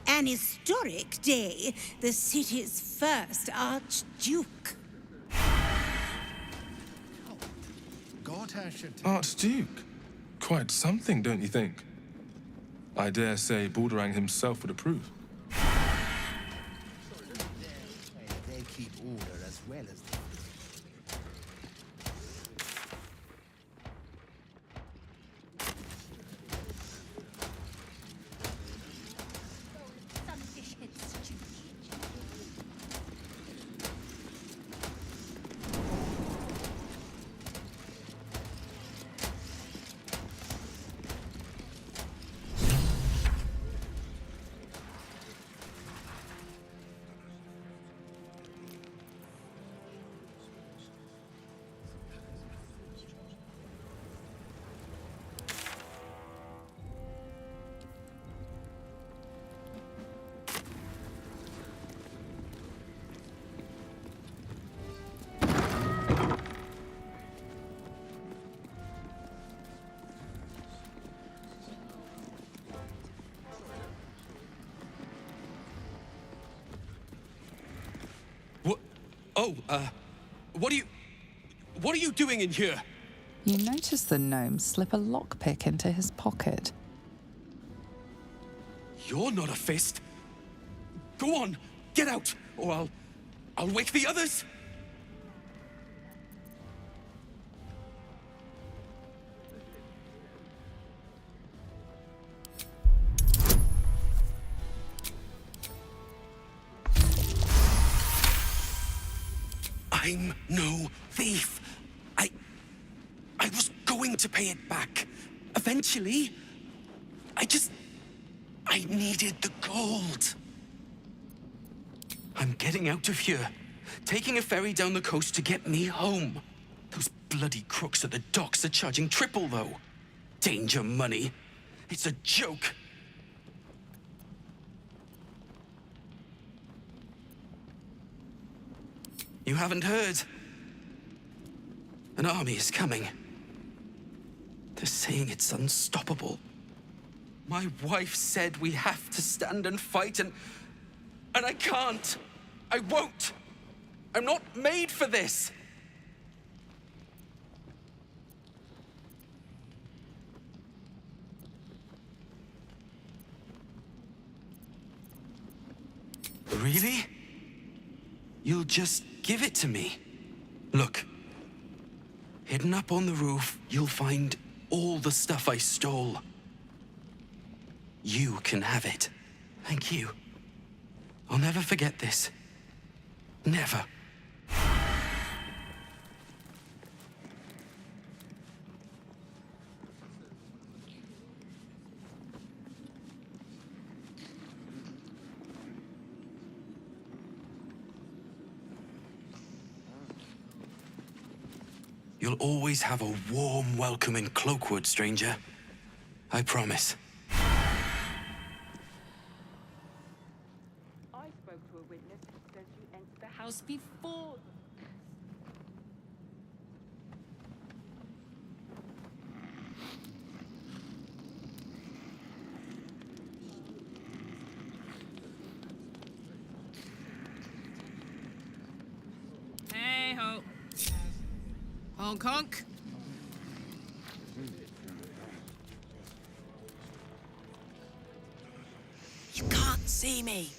An historic day, the city's first Archduke. Archduke? Quite something, don't you think? I dare say Baldur himself would approve. They keep order as well as they What are you doing in here? You notice the gnome slip a lockpick into his pocket. You're not a fist. Go on, get out, or I'll wake the others. I'm no thief. I was going to pay it back. Eventually. I needed the gold. I'm getting out of here. Taking a ferry down the coast to get me home. Those bloody crooks at the docks are charging triple, though. Danger money. It's a joke. You haven't heard? An army is coming. They're saying it's unstoppable. My wife said we have to stand and fight, and I can't. I won't. I'm not made for this. Really? You'll just give it to me? Look. Hidden up on the roof, you'll find all the stuff I stole. You can have it. Thank you. I'll never forget this. Never. You'll always have a warm welcome in Cloakwood, stranger. I promise. I spoke to a witness who says you entered the house before. Hey ho. Honk honk. You can't see me.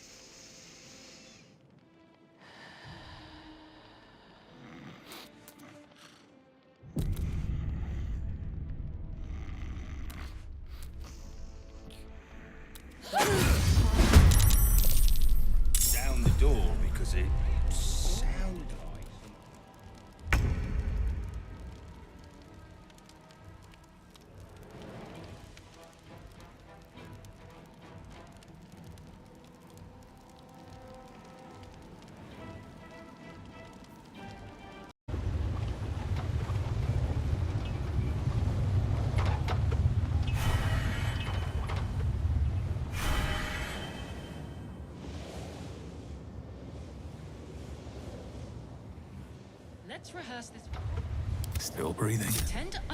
Down the door because it sounded like. Let's rehearse this. Still breathing,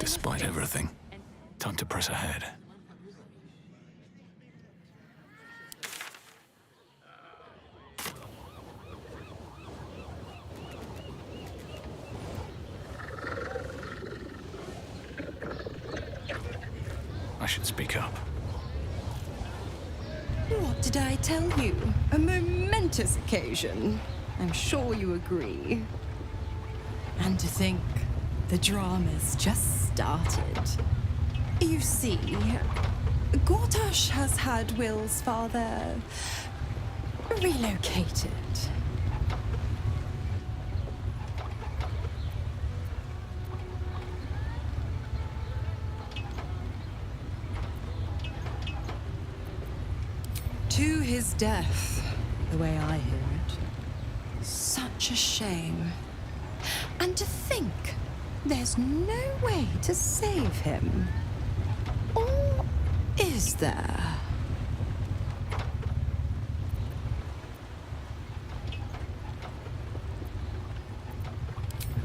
despite everything. Time to press ahead. I should speak up. What did I tell you? A momentous occasion. I'm sure you agree. And to think, the drama's just started. You see, Gortash has had Will's father relocated. To his death, the way I hear it. Such a shame. And to think there's no way to save him. Or is there?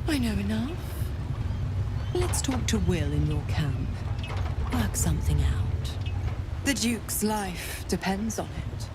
I know enough. Let's talk to Will in your camp. Work something out. The Duke's life depends on it.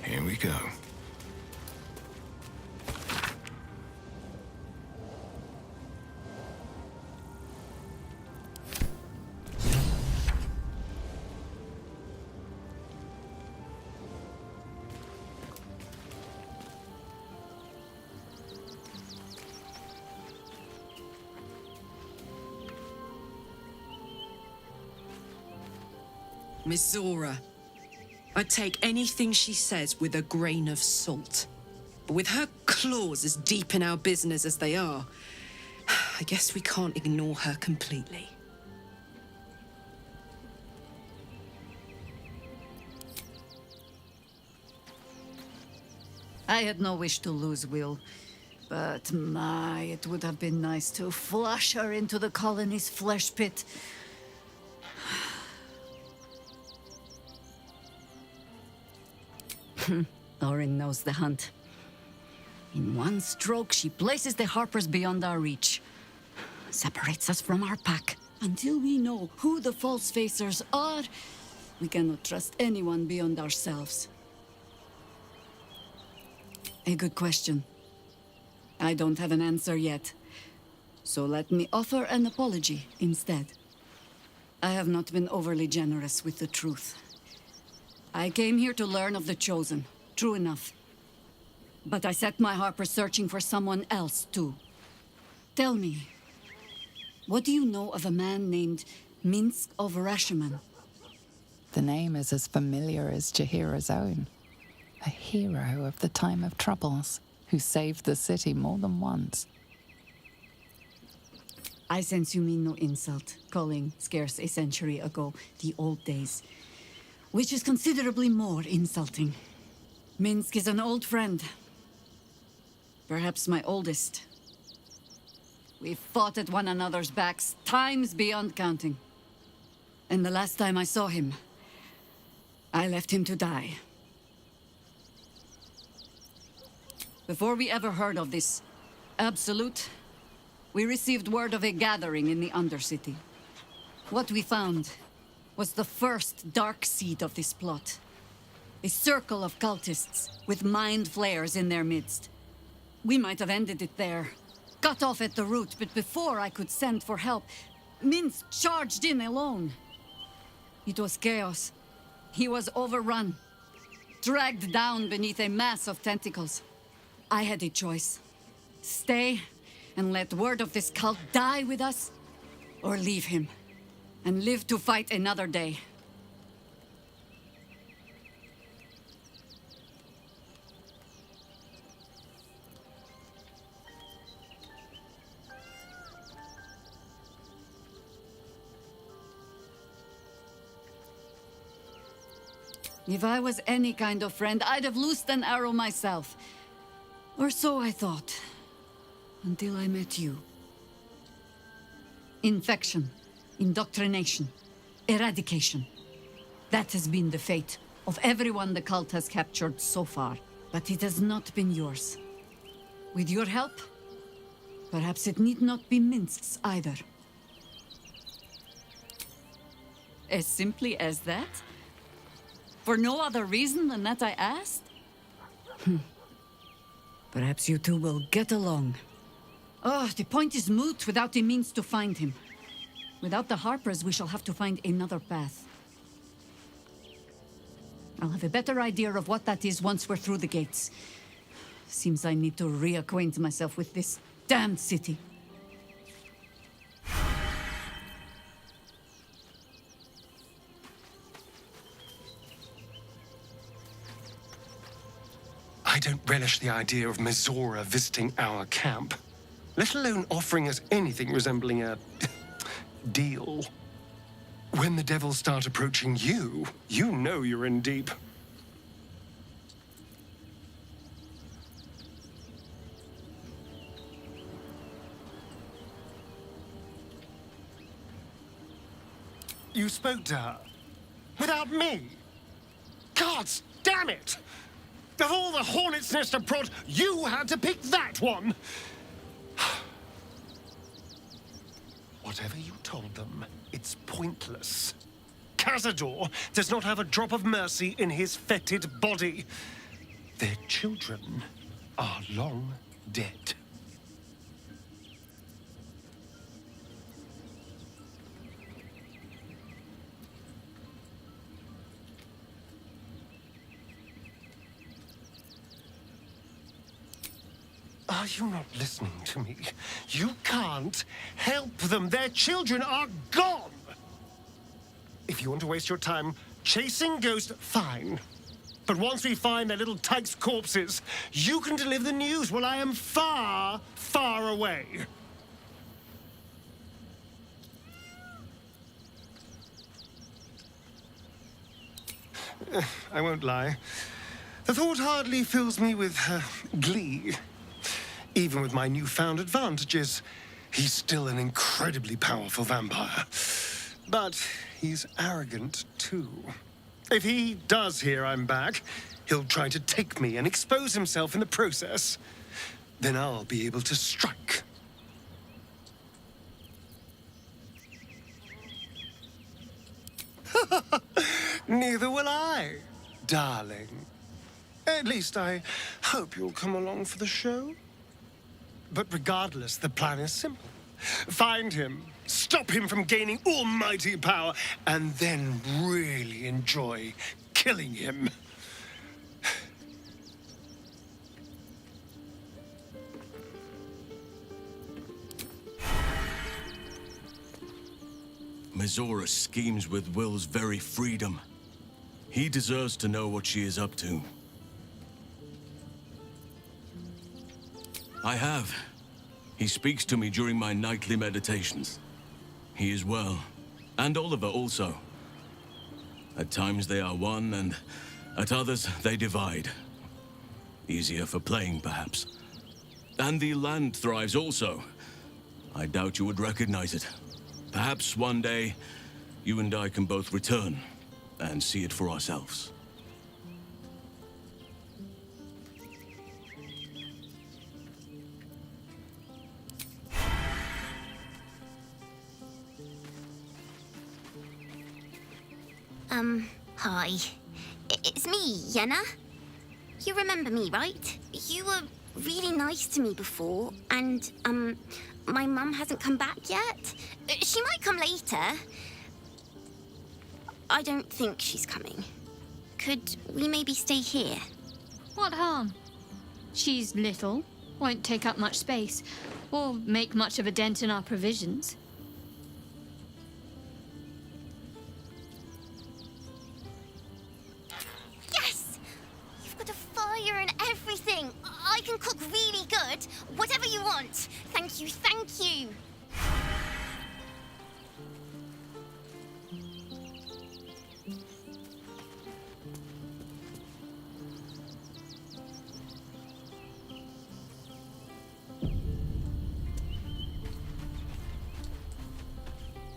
Here we go. Mizora. I take anything she says with a grain of salt. But with her claws as deep in our business as they are, I guess we can't ignore her completely. I had no wish to lose Will, But my, it would have been nice to flush her into the colony's flesh pit. Orin knows the hunt. In one stroke, she places the Harpers beyond our reach. Separates us from our pack. Until we know who the false facers are, we cannot trust anyone beyond ourselves. A good question. I don't have an answer yet. So let me offer an apology instead. I have not been overly generous with the truth. I came here to learn of the Chosen. True enough. But I set my Harper searching for someone else, too. Tell me, what do you know of a man named Minsk of Rashiman? The name is as familiar as Jahira's own. A hero of the time of troubles, who saved the city more than once. I sense you mean no insult, calling scarce a century ago the old days, which is considerably more insulting. Minsk is an old friend. Perhaps my oldest. We've fought at one another's backs times beyond counting. And the last time I saw him, I left him to die. Before we ever heard of this Absolute, we received word of a gathering in the Undercity. What we found was the first dark seed of this plot. A circle of cultists with mind flayers in their midst. We might have ended it there, cut off at the root, but before I could send for help, Minsk charged in alone. It was chaos. He was overrun, dragged down beneath a mass of tentacles. I had a choice. Stay and let word of this cult die with us, or leave him and live to fight another day. If I was any kind of friend, I'd have loosed an arrow myself. Or so I thought. Until I met you. Infection, indoctrination, eradication. That has been the fate of everyone the cult has captured so far. But it has not been yours. With your help, perhaps it need not be Minsk's either. As simply as that? For no other reason than that I asked? Perhaps you two will get along. Oh, the point is moot without the means to find him. Without the Harpers, we shall have to find another path. I'll have a better idea of what that is once we're through the gates. Seems I need to reacquaint myself with this damned city. I don't relish the idea of Mizora visiting our camp, let alone offering us anything resembling a deal. When the devils start approaching you, you know you're in deep. You spoke to her? Without me? Gods damn it! Of all the hornet's nest of prod, you had to pick that one! Whatever you told them, it's pointless. Cazador does not have a drop of mercy in his fetid body. Their children are long dead. Are you not listening to me? You can't help them. Their children are gone. If you want to waste your time chasing ghosts, fine. But once we find their little tykes' corpses, you can deliver the news while I am far, far away. I won't lie. The thought hardly fills me with glee. Even with my newfound advantages, he's still an incredibly powerful vampire. But he's arrogant, too. If he does hear I'm back, he'll try to take me and expose himself in the process. Then I'll be able to strike. Neither will I, darling. At least I hope you'll come along for the show. But regardless, the plan is simple. Find him, stop him from gaining almighty power, and then really enjoy killing him. Mizora schemes with Will's very freedom. He deserves to know what she is up to. I have. He speaks to me during my nightly meditations. He is well. And Oliver also. At times they are one, and at others they divide. Easier for playing, perhaps. And the land thrives also. I doubt you would recognize it. Perhaps one day, you and I can both return and see it for ourselves. Hi. It's me, Yenna. You remember me, right? You were really nice to me before, and, my mum hasn't come back yet. She might come later. I don't think she's coming. Could we maybe stay here? What harm? She's little, won't take up much space, or make much of a dent in our provisions. Yes! You've got a fire and everything. I can cook really good. Whatever you want. Thank you, thank you.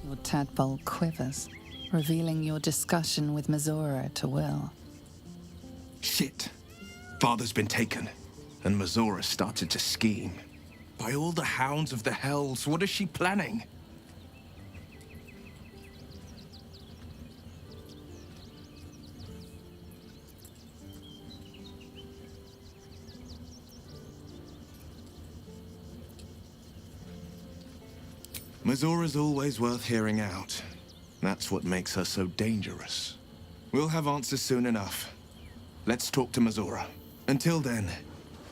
Your tadpole quivers, revealing your discussion with Mizora to Will. Shit. Father's been taken, and Mizora started to scheme. By all the hounds of the hells, what is she planning? Mizora's always worth hearing out. That's what makes her so dangerous. We'll have answers soon enough. Let's talk to Mizora. Until then,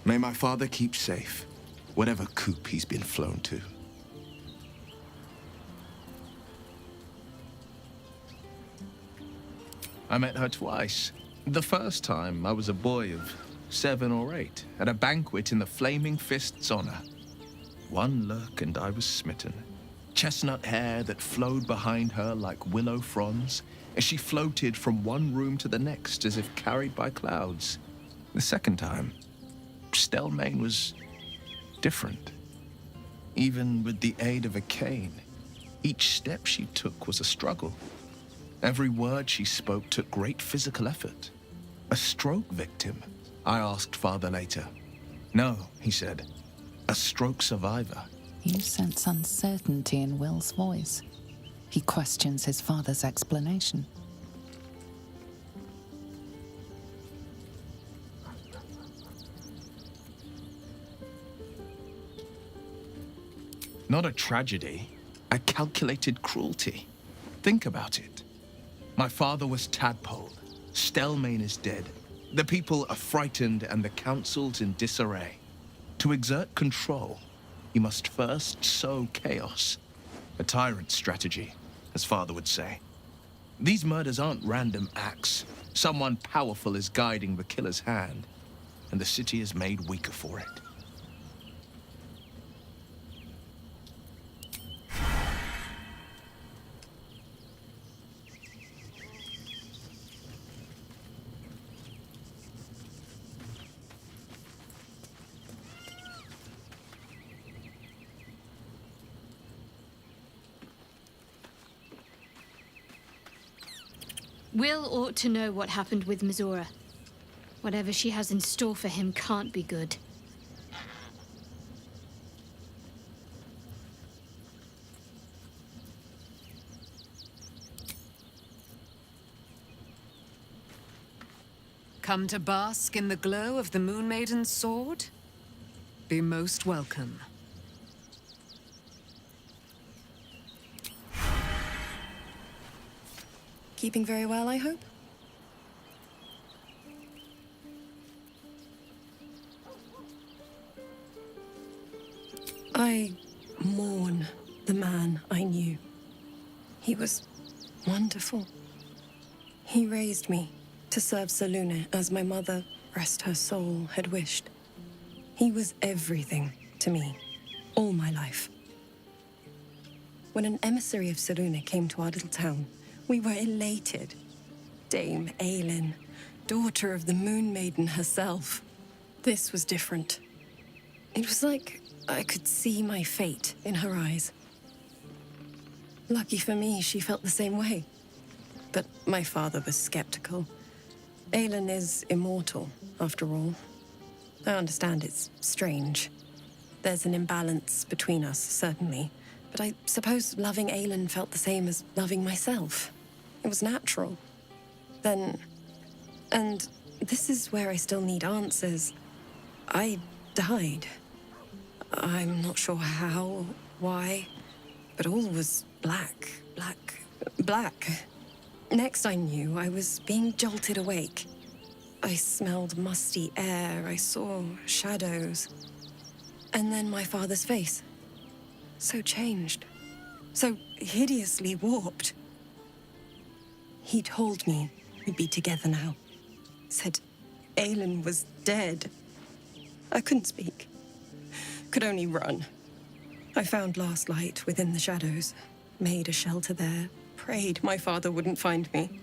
may my father keep safe, whatever coop he's been flown to. I met her twice. The first time, I was a boy of 7 or 8, at a banquet in the Flaming Fist's honor. One look and I was smitten. Chestnut hair that flowed behind her like willow fronds as she floated from one room to the next as if carried by clouds. The second time, Stelmane was different. Even with the aid of a cane, each step she took was a struggle. Every word she spoke took great physical effort. A stroke victim? I asked Father later. No, he said. A stroke survivor. You sense uncertainty in Will's voice. He questions his father's explanation. Not a tragedy, a calculated cruelty. Think about it. My father was tadpoled. Stelmane is dead. The people are frightened and the council's in disarray. To exert control, you must first sow chaos. A tyrant's strategy, as Father would say. These murders aren't random acts. Someone powerful is guiding the killer's hand, and the city is made weaker for it. Will ought to know what happened with Mizora. Whatever she has in store for him can't be good. Come to bask in the glow of the Moon Maiden's sword? Be most welcome. Keeping very well, I hope? I mourn the man I knew. He was wonderful. He raised me to serve Selûne as my mother, rest her soul, had wished. He was everything to me, all my life. When an emissary of Selûne came to our little town, we were elated. Dame Aelin, daughter of the Moon Maiden herself. This was different. It was like I could see my fate in her eyes. Lucky for me, she felt the same way. But my father was skeptical. Aelin is immortal, after all. I understand it's strange. There's an imbalance between us, certainly. But I suppose loving Aelin felt the same as loving myself. It was natural. Then... and this is where I still need answers. I died. I'm not sure how, why, but all was black. Next I knew, I was being jolted awake. I smelled musty air, I saw shadows. And then my father's face. So changed. So hideously warped. He told me we'd be together now. Said Aelin was dead. I couldn't speak. Could only run. I found last light within the shadows. Made a shelter there. Prayed my father wouldn't find me.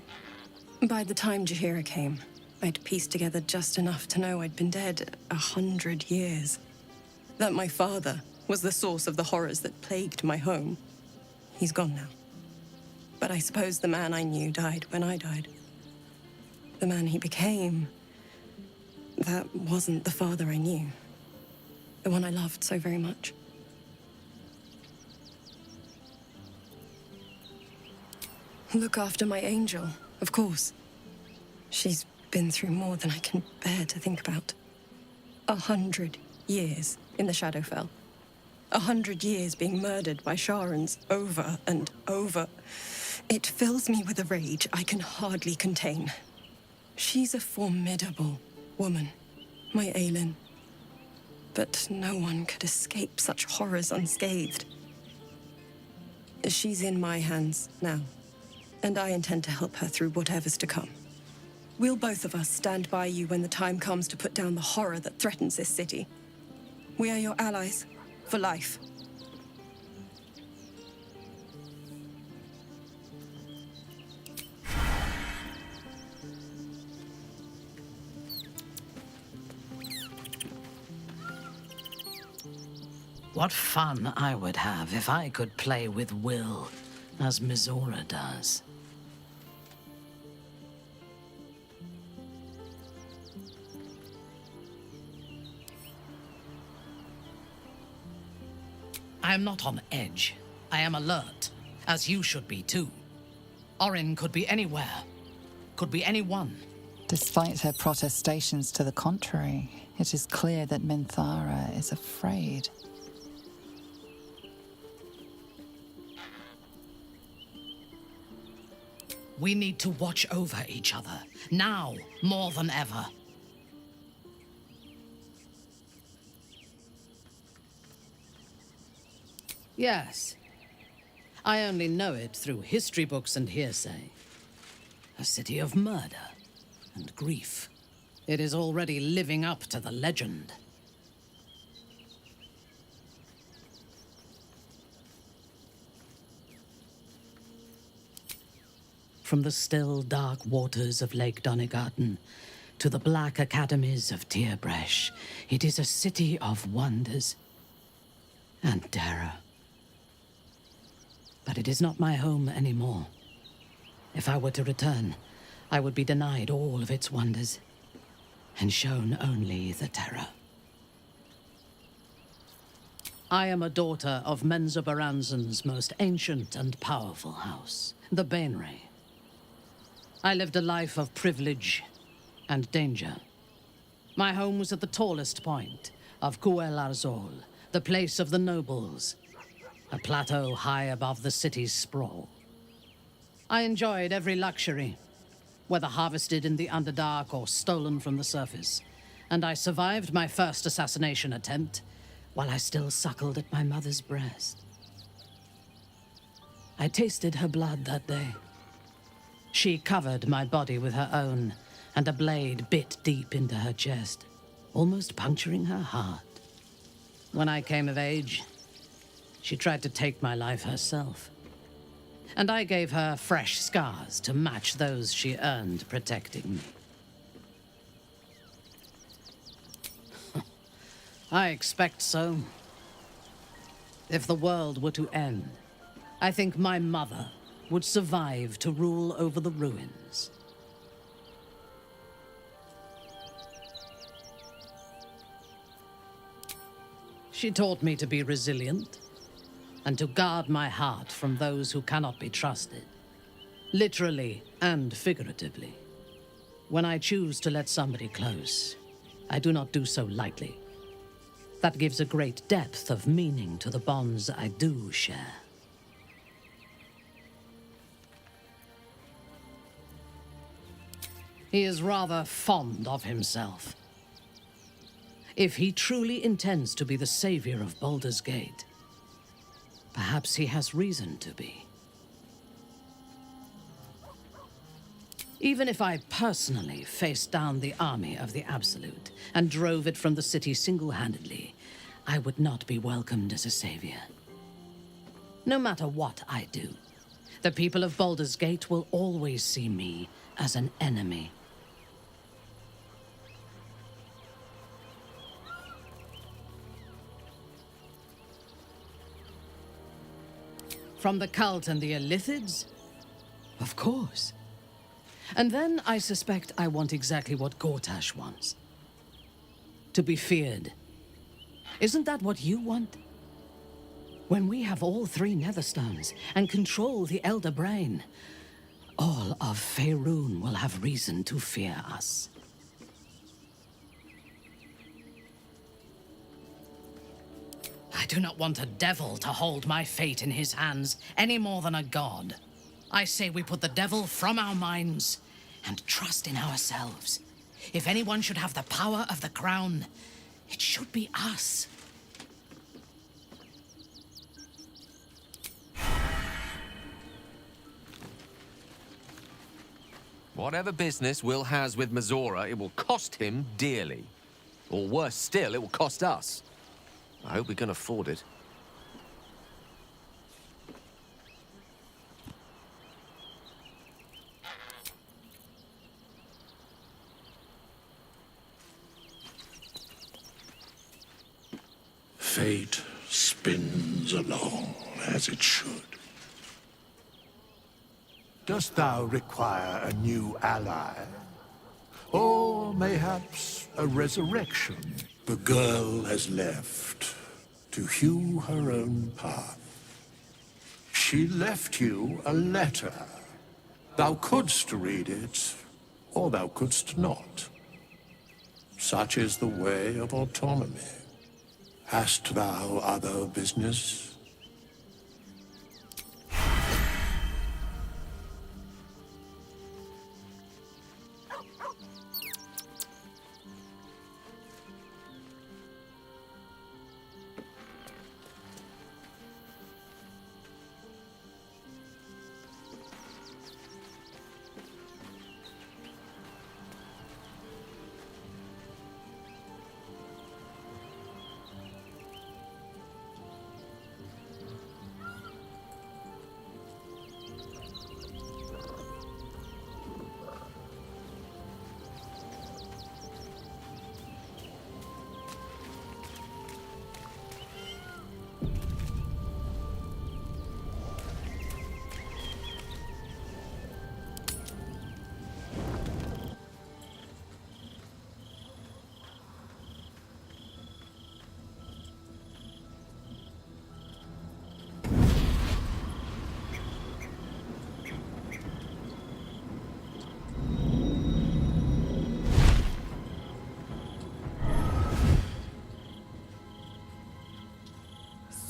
By the time Jaheira came, I'd pieced together just enough to know I'd been dead 100 years. That my father was the source of the horrors that plagued my home. He's gone now. But I suppose the man I knew died when I died. The man he became, that wasn't the father I knew. The one I loved so very much. Look after my angel, of course. She's been through more than I can bear to think about. 100 years in the Shadowfell. 100 years being murdered by Sharans over and over. It fills me with a rage I can hardly contain. She's a formidable woman, my Aelin. But no one could escape such horrors unscathed. She's in my hands now, and I intend to help her through whatever's to come. We'll both of us stand by you when the time comes to put down the horror that threatens this city. We are your allies, for life. What fun I would have if I could play with Will, as Mizora does. I am not on edge. I am alert, as you should be too. Orin could be anywhere, could be anyone. Despite her protestations to the contrary, it is clear that Minthara is afraid. We need to watch over each other, now more than ever. Yes. I only know it through history books and hearsay. A city of murder and grief. It is already living up to the legend. From the still, dark waters of Lake Donegarten to the black academies of Tierbresh, it is a city of wonders and terror. But it is not my home anymore. If I were to return, I would be denied all of its wonders, and shown only the terror. I am a daughter of Menzoberranzan's most ancient and powerful house, the Bainray. I lived a life of privilege and danger. My home was at the tallest point of Cuel Arzol, the place of the nobles, a plateau high above the city's sprawl. I enjoyed every luxury, whether harvested in the Underdark or stolen from the surface, and I survived my first assassination attempt while I still suckled at my mother's breast. I tasted her blood that day. She covered my body with her own, and a blade bit deep into her chest, almost puncturing her heart. When I came of age, she tried to take my life herself, and I gave her fresh scars to match those she earned protecting me. I expect so. If the world were to end, I think my mother would survive to rule over the ruins. She taught me to be resilient, and to guard my heart from those who cannot be trusted, literally and figuratively. When I choose to let somebody close, I do not do so lightly. That gives a great depth of meaning to the bonds I do share. He is rather fond of himself. If he truly intends to be the savior of Baldur's Gate, perhaps he has reason to be. Even if I personally faced down the army of the Absolute and drove it from the city single-handedly, I would not be welcomed as a savior. No matter what I do, the people of Baldur's Gate will always see me as an enemy. From the cult and the Illithids? Of course. And then I suspect I want exactly what Gortash wants. To be feared. Isn't that what you want? When we have all 3 Netherstones and control the Elder Brain, all of Faerûn will have reason to fear us. I do not want a devil to hold my fate in his hands any more than a god. I say we put the devil from our minds and trust in ourselves. If anyone should have the power of the crown, it should be us. Whatever business Will has with Mizora, it will cost him dearly. Or worse still, it will cost us. I hope we can afford it. Fate spins along as it should. Dost thou require a new ally? Or mayhaps a resurrection? The girl has left to hew her own path. She left you a letter. Thou couldst read it, or thou couldst not. Such is the way of autonomy. Hast thou other business?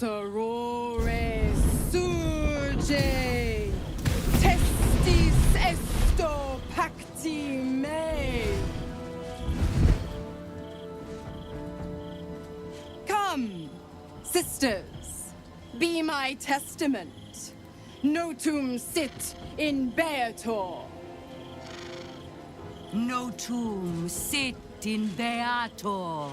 Sorore surge, testis esto pacti me. Come, sisters, be my testament. Notum sit in Beator. Notum sit in Beator.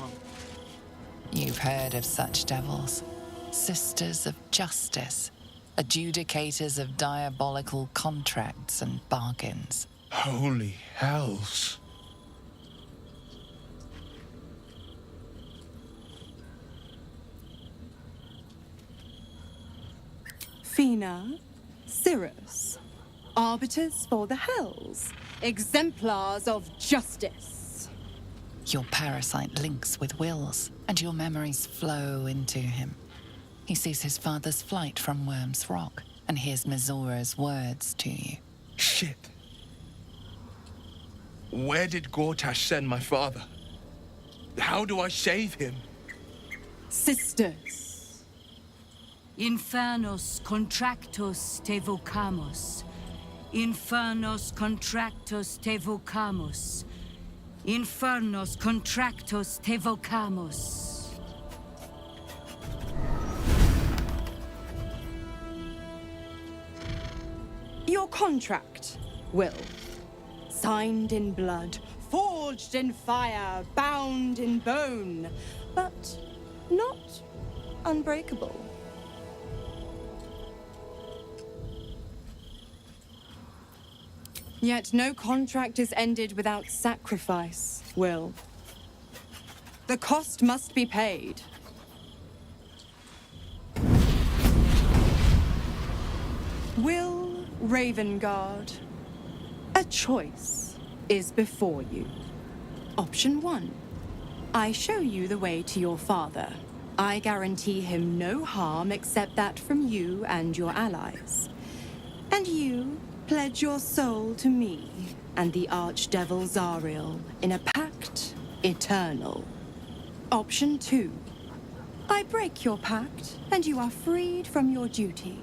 You've heard of such devils. Sisters of justice. Adjudicators of diabolical contracts and bargains. Holy hells. Fina, Cirrus, arbiters for the hells, exemplars of justice. Your parasite links with Will's, and your memories flow into him. He sees his father's flight from Worm's Rock, and hears Mizora's words to you. Shit. Where did Gortash send my father? How do I save him? Sisters. Infernos contractos te vocamus. Infernos contractos te vocamus. Infernos contractos te vocamus. Your contract, Will. Signed in blood, forged in fire, bound in bone, but not unbreakable. Yet no contract is ended without sacrifice, Will. The cost must be paid. Will Ravengard, a choice is before you. Option 1. I show you the way to your father. I guarantee him no harm except that from you and your allies. And you pledge your soul to me and the Archdevil Zariel in a pact eternal. Option 2. I break your pact, and you are freed from your duty.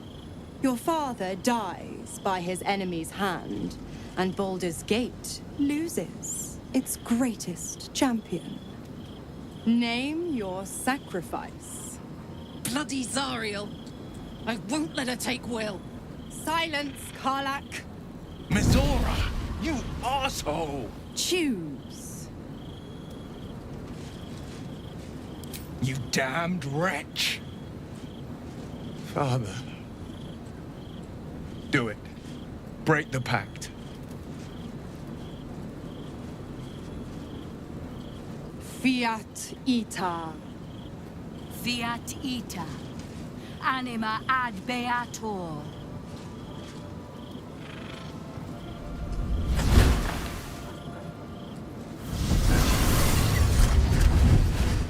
Your father dies by his enemy's hand, and Baldur's Gate loses its greatest champion. Name your sacrifice. Bloody Zariel! I won't let her take Will. Silence, Karlak. Mizora! You asshole! Choose. You damned wretch! Father. Do it. Break the pact. Fiat ita. Fiat ita. Anima ad beator.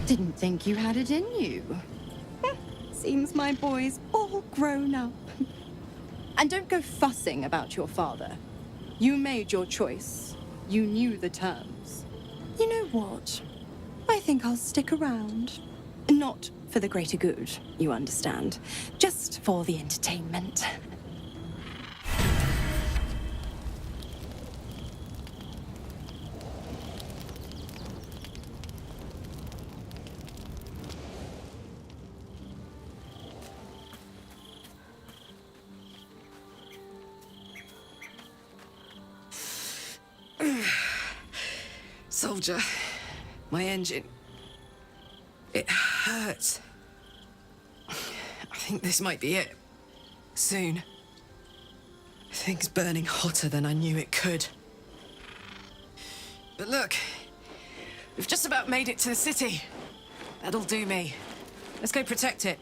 Didn't think you had it in you. Seems my boy's all grown up. And don't go fussing about your father. You made your choice. You knew the terms. You know what? I think I'll stick around. Not for the greater good, you understand. Just for the entertainment. Soldier, my engine. It hurts. I think this might be it. Soon. Things burning hotter than I knew it could. But look, we've just about made it to the city. That'll do me. Let's go protect it.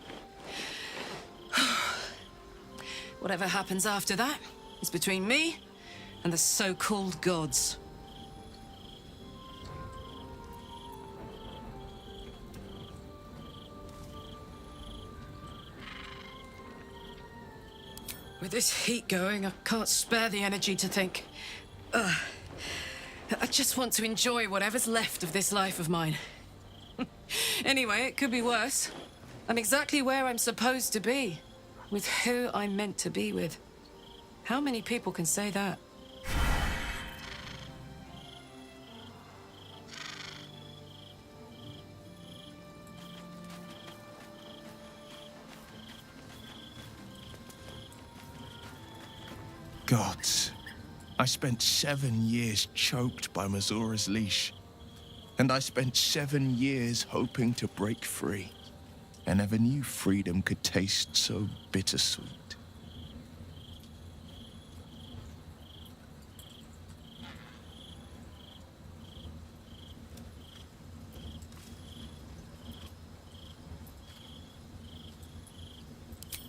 Whatever happens after that is between me and the so-called gods. With this heat going, I can't spare the energy to think. I just want to enjoy whatever's left of this life of mine. Anyway, it could be worse. I'm exactly where I'm supposed to be, with who I'm meant to be with. How many people can say that? Gods, I spent 7 years choked by Mizora's leash. And I spent 7 years hoping to break free. I never knew freedom could taste so bittersweet.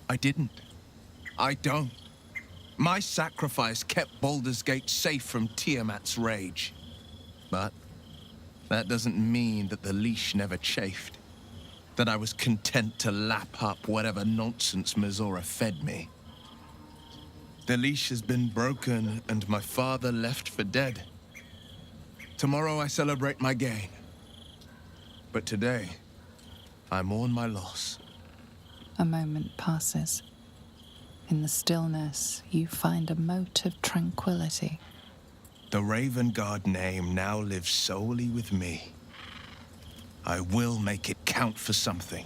I didn't. I don't. My sacrifice kept Baldur's Gate safe from Tiamat's rage. But that doesn't mean that the leash never chafed. That I was content to lap up whatever nonsense Mizora fed me. The leash has been broken and my father left for dead. Tomorrow I celebrate my gain. But today, I mourn my loss. A moment passes. In the stillness, you find a mote of tranquility. The Raven Guard name now lives solely with me. I will make it count for something.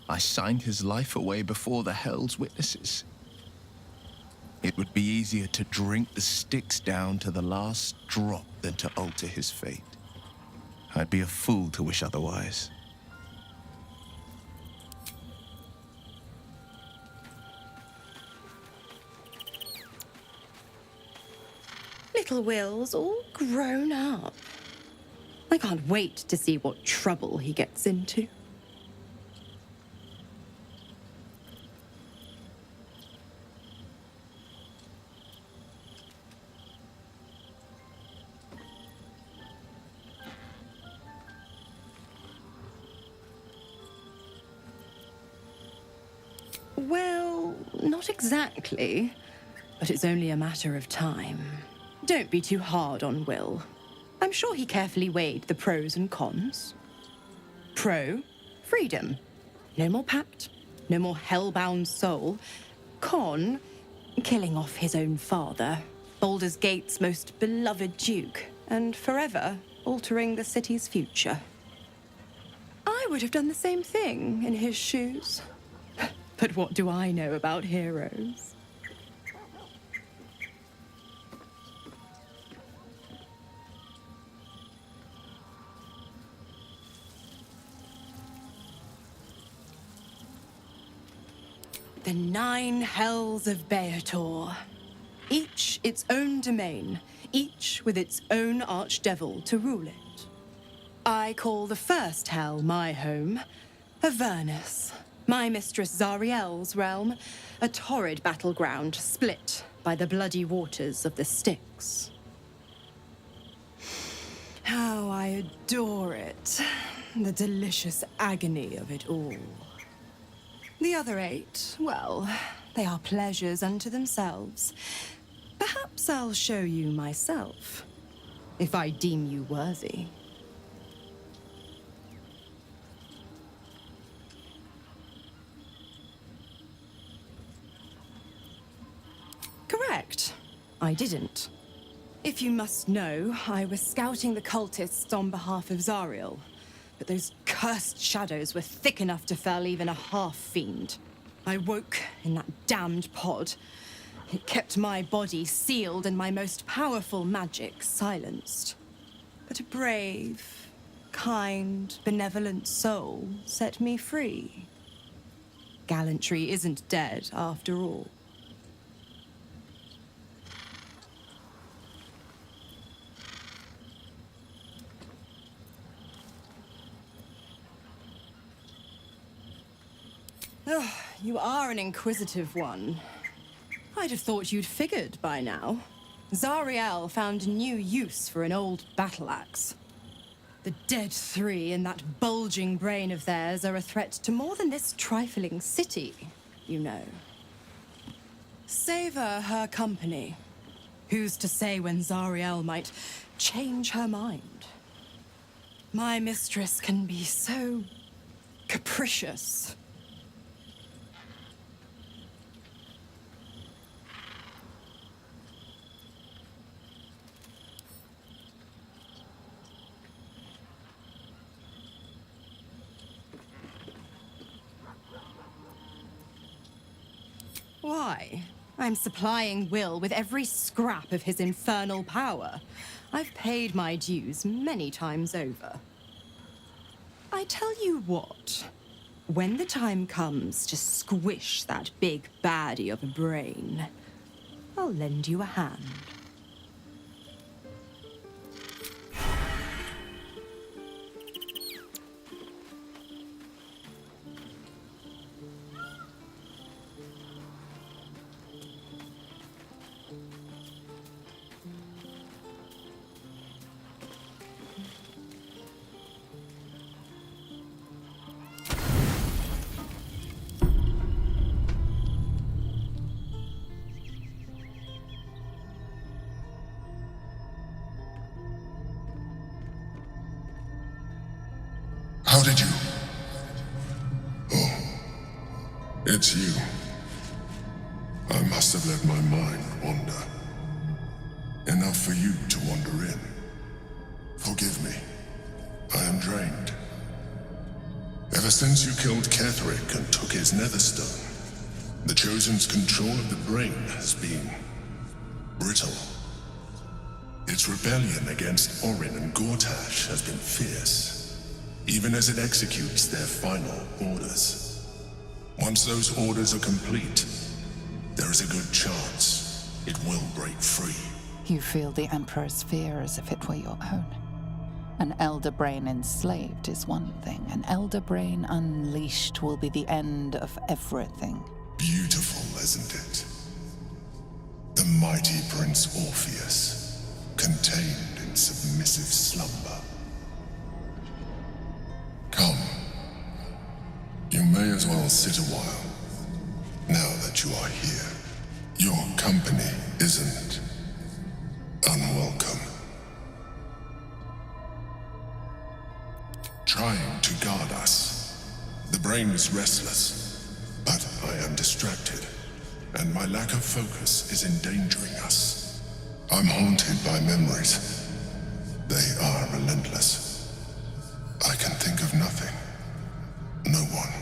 I signed his life away before the Hell's witnesses. It would be easier to drink the sticks down to the last drop than to alter his fate. I'd be a fool to wish otherwise. Little Will's all grown up. I can't wait to see what trouble he gets into. Well, not exactly, but it's only a matter of time. Don't be too hard on Will. I'm sure he carefully weighed the pros and cons. Pro, freedom. No more pact, no more hellbound soul. Con, killing off his own father, Baldur's Gate's most beloved duke, and forever altering the city's future. I would have done the same thing in his shoes. But what do I know about heroes? The 9 hells of Beator. Each its own domain, each with its own archdevil to rule it. I call the first hell my home, Avernus. My mistress Zariel's realm, a torrid battleground split by the bloody waters of the Styx. How I adore it, the delicious agony of it all. The other 8, well, they are pleasures unto themselves. Perhaps I'll show you myself, if I deem you worthy. Correct. I didn't. If you must know, I was scouting the cultists on behalf of Zariel. But those cursed shadows were thick enough to fell even a half-fiend. I woke in that damned pod. It kept my body sealed and my most powerful magic silenced. But a brave, kind, benevolent soul set me free. Gallantry isn't dead after all. Oh, you are an inquisitive one. I'd have thought you'd figured by now. Zariel found a new use for an old battle axe. The dead 3 in that bulging brain of theirs are a threat to more than this trifling city, you know. Savor her company. Who's to say when Zariel might change her mind? My mistress can be so capricious. Why? I'm supplying Will with every scrap of his infernal power. I've paid my dues many times over. I tell you what, when the time comes to squish that big baddie of a brain, I'll lend you a hand. How did you? Oh, it's you. I must have let my mind wander. Enough for you to wander in. Forgive me. I am drained. Ever since you killed Ketherick and took his netherstone, the Chosen's control of the brain has been brittle. Its rebellion against Orin and Gortash has been fierce, even as it executes their final orders. Once those orders are complete, there is a good chance it will break free. You feel the Emperor's fear as if it were your own. An Elder Brain enslaved is one thing. An Elder Brain unleashed will be the end of everything. Beautiful, isn't it? The mighty Prince Orpheus, contained in submissive slumber. Come. You may as well sit a while, now that you are here. Your company isn't unwelcome. Trying to guard us. The brain is restless, but I am distracted, and my lack of focus is endangering us. I'm haunted by memories. They are relentless. I can think of nothing. No one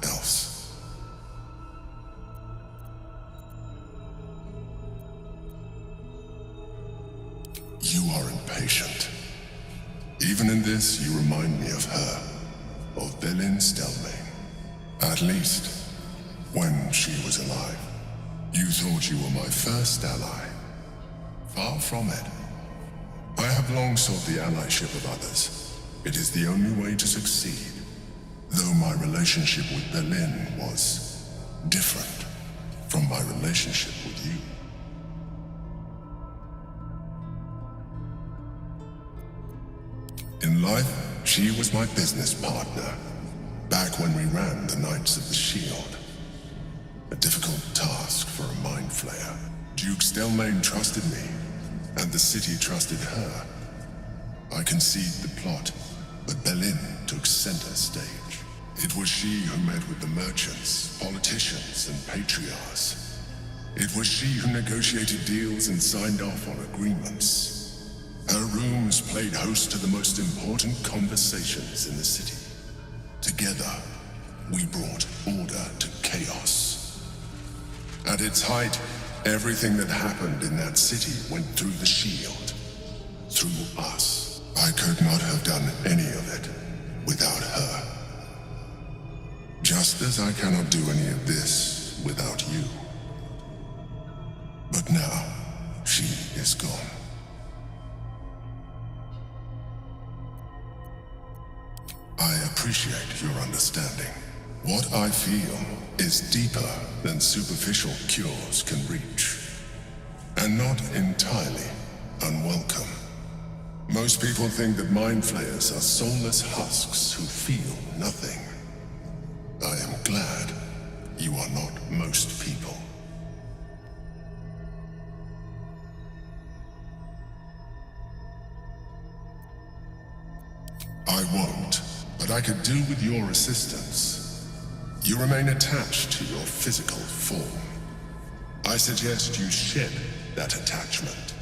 else. You are impatient. Even in this, you remind me of her, of Belin Stelmane. At least, when she was alive. You thought you were my first ally. Far from it. I have long sought the allyship of others. It is the only way to succeed. Though my relationship with Belin was different from my relationship with you. In life, she was my business partner, back when we ran the Knights of the Shield. A difficult task for a mind flayer. Duke Stelmane trusted me, and the city trusted her. I conceived the plot, but Belin took center stage. It was she who met with the merchants, politicians, and patriarchs. It was she who negotiated deals and signed off on agreements. Her rooms played host to the most important conversations in the city. Together, we brought order to chaos. At its height, everything that happened in that city went through the shield. Through us. I could not have done any of it without her. Just as I cannot do any of this without you. But now, she is gone. I appreciate your understanding. What I feel is deeper than superficial cures can reach. And not entirely unwelcome. Most people think that mind flayers are soulless husks who feel nothing. I am glad you are not most people. I won't, but I could do with your assistance. You remain attached to your physical form. I suggest you shed that attachment.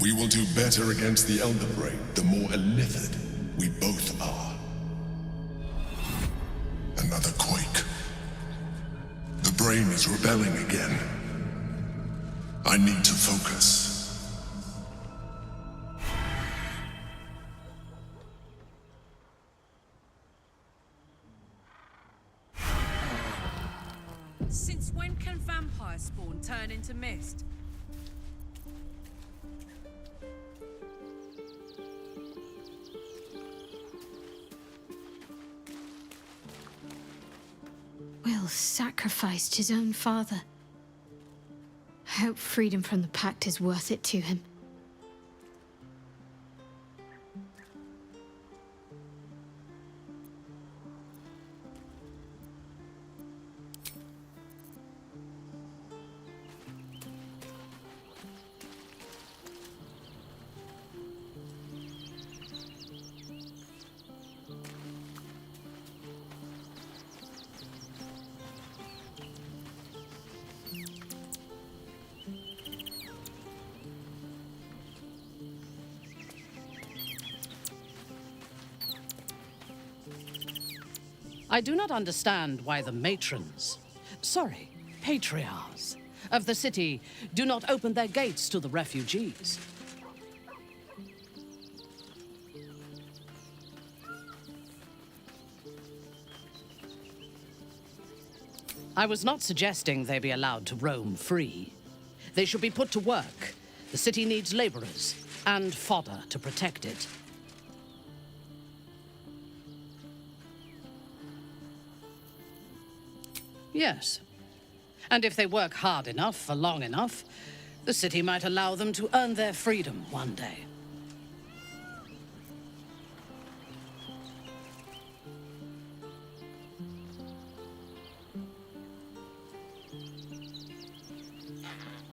We will do better against the Elder Brain the more illithid we both are. Another quake. The brain is rebelling again. I need to focus. Since when can vampire spawn turn into mist? Will sacrificed his own father. I hope freedom from the Pact is worth it to him. I do not understand why the patriarchs of the city do not open their gates to the refugees. I was not suggesting they be allowed to roam free. They should be put to work. The city needs laborers and fodder to protect it. Yes. And if they work hard enough for long enough, the city might allow them to earn their freedom one day.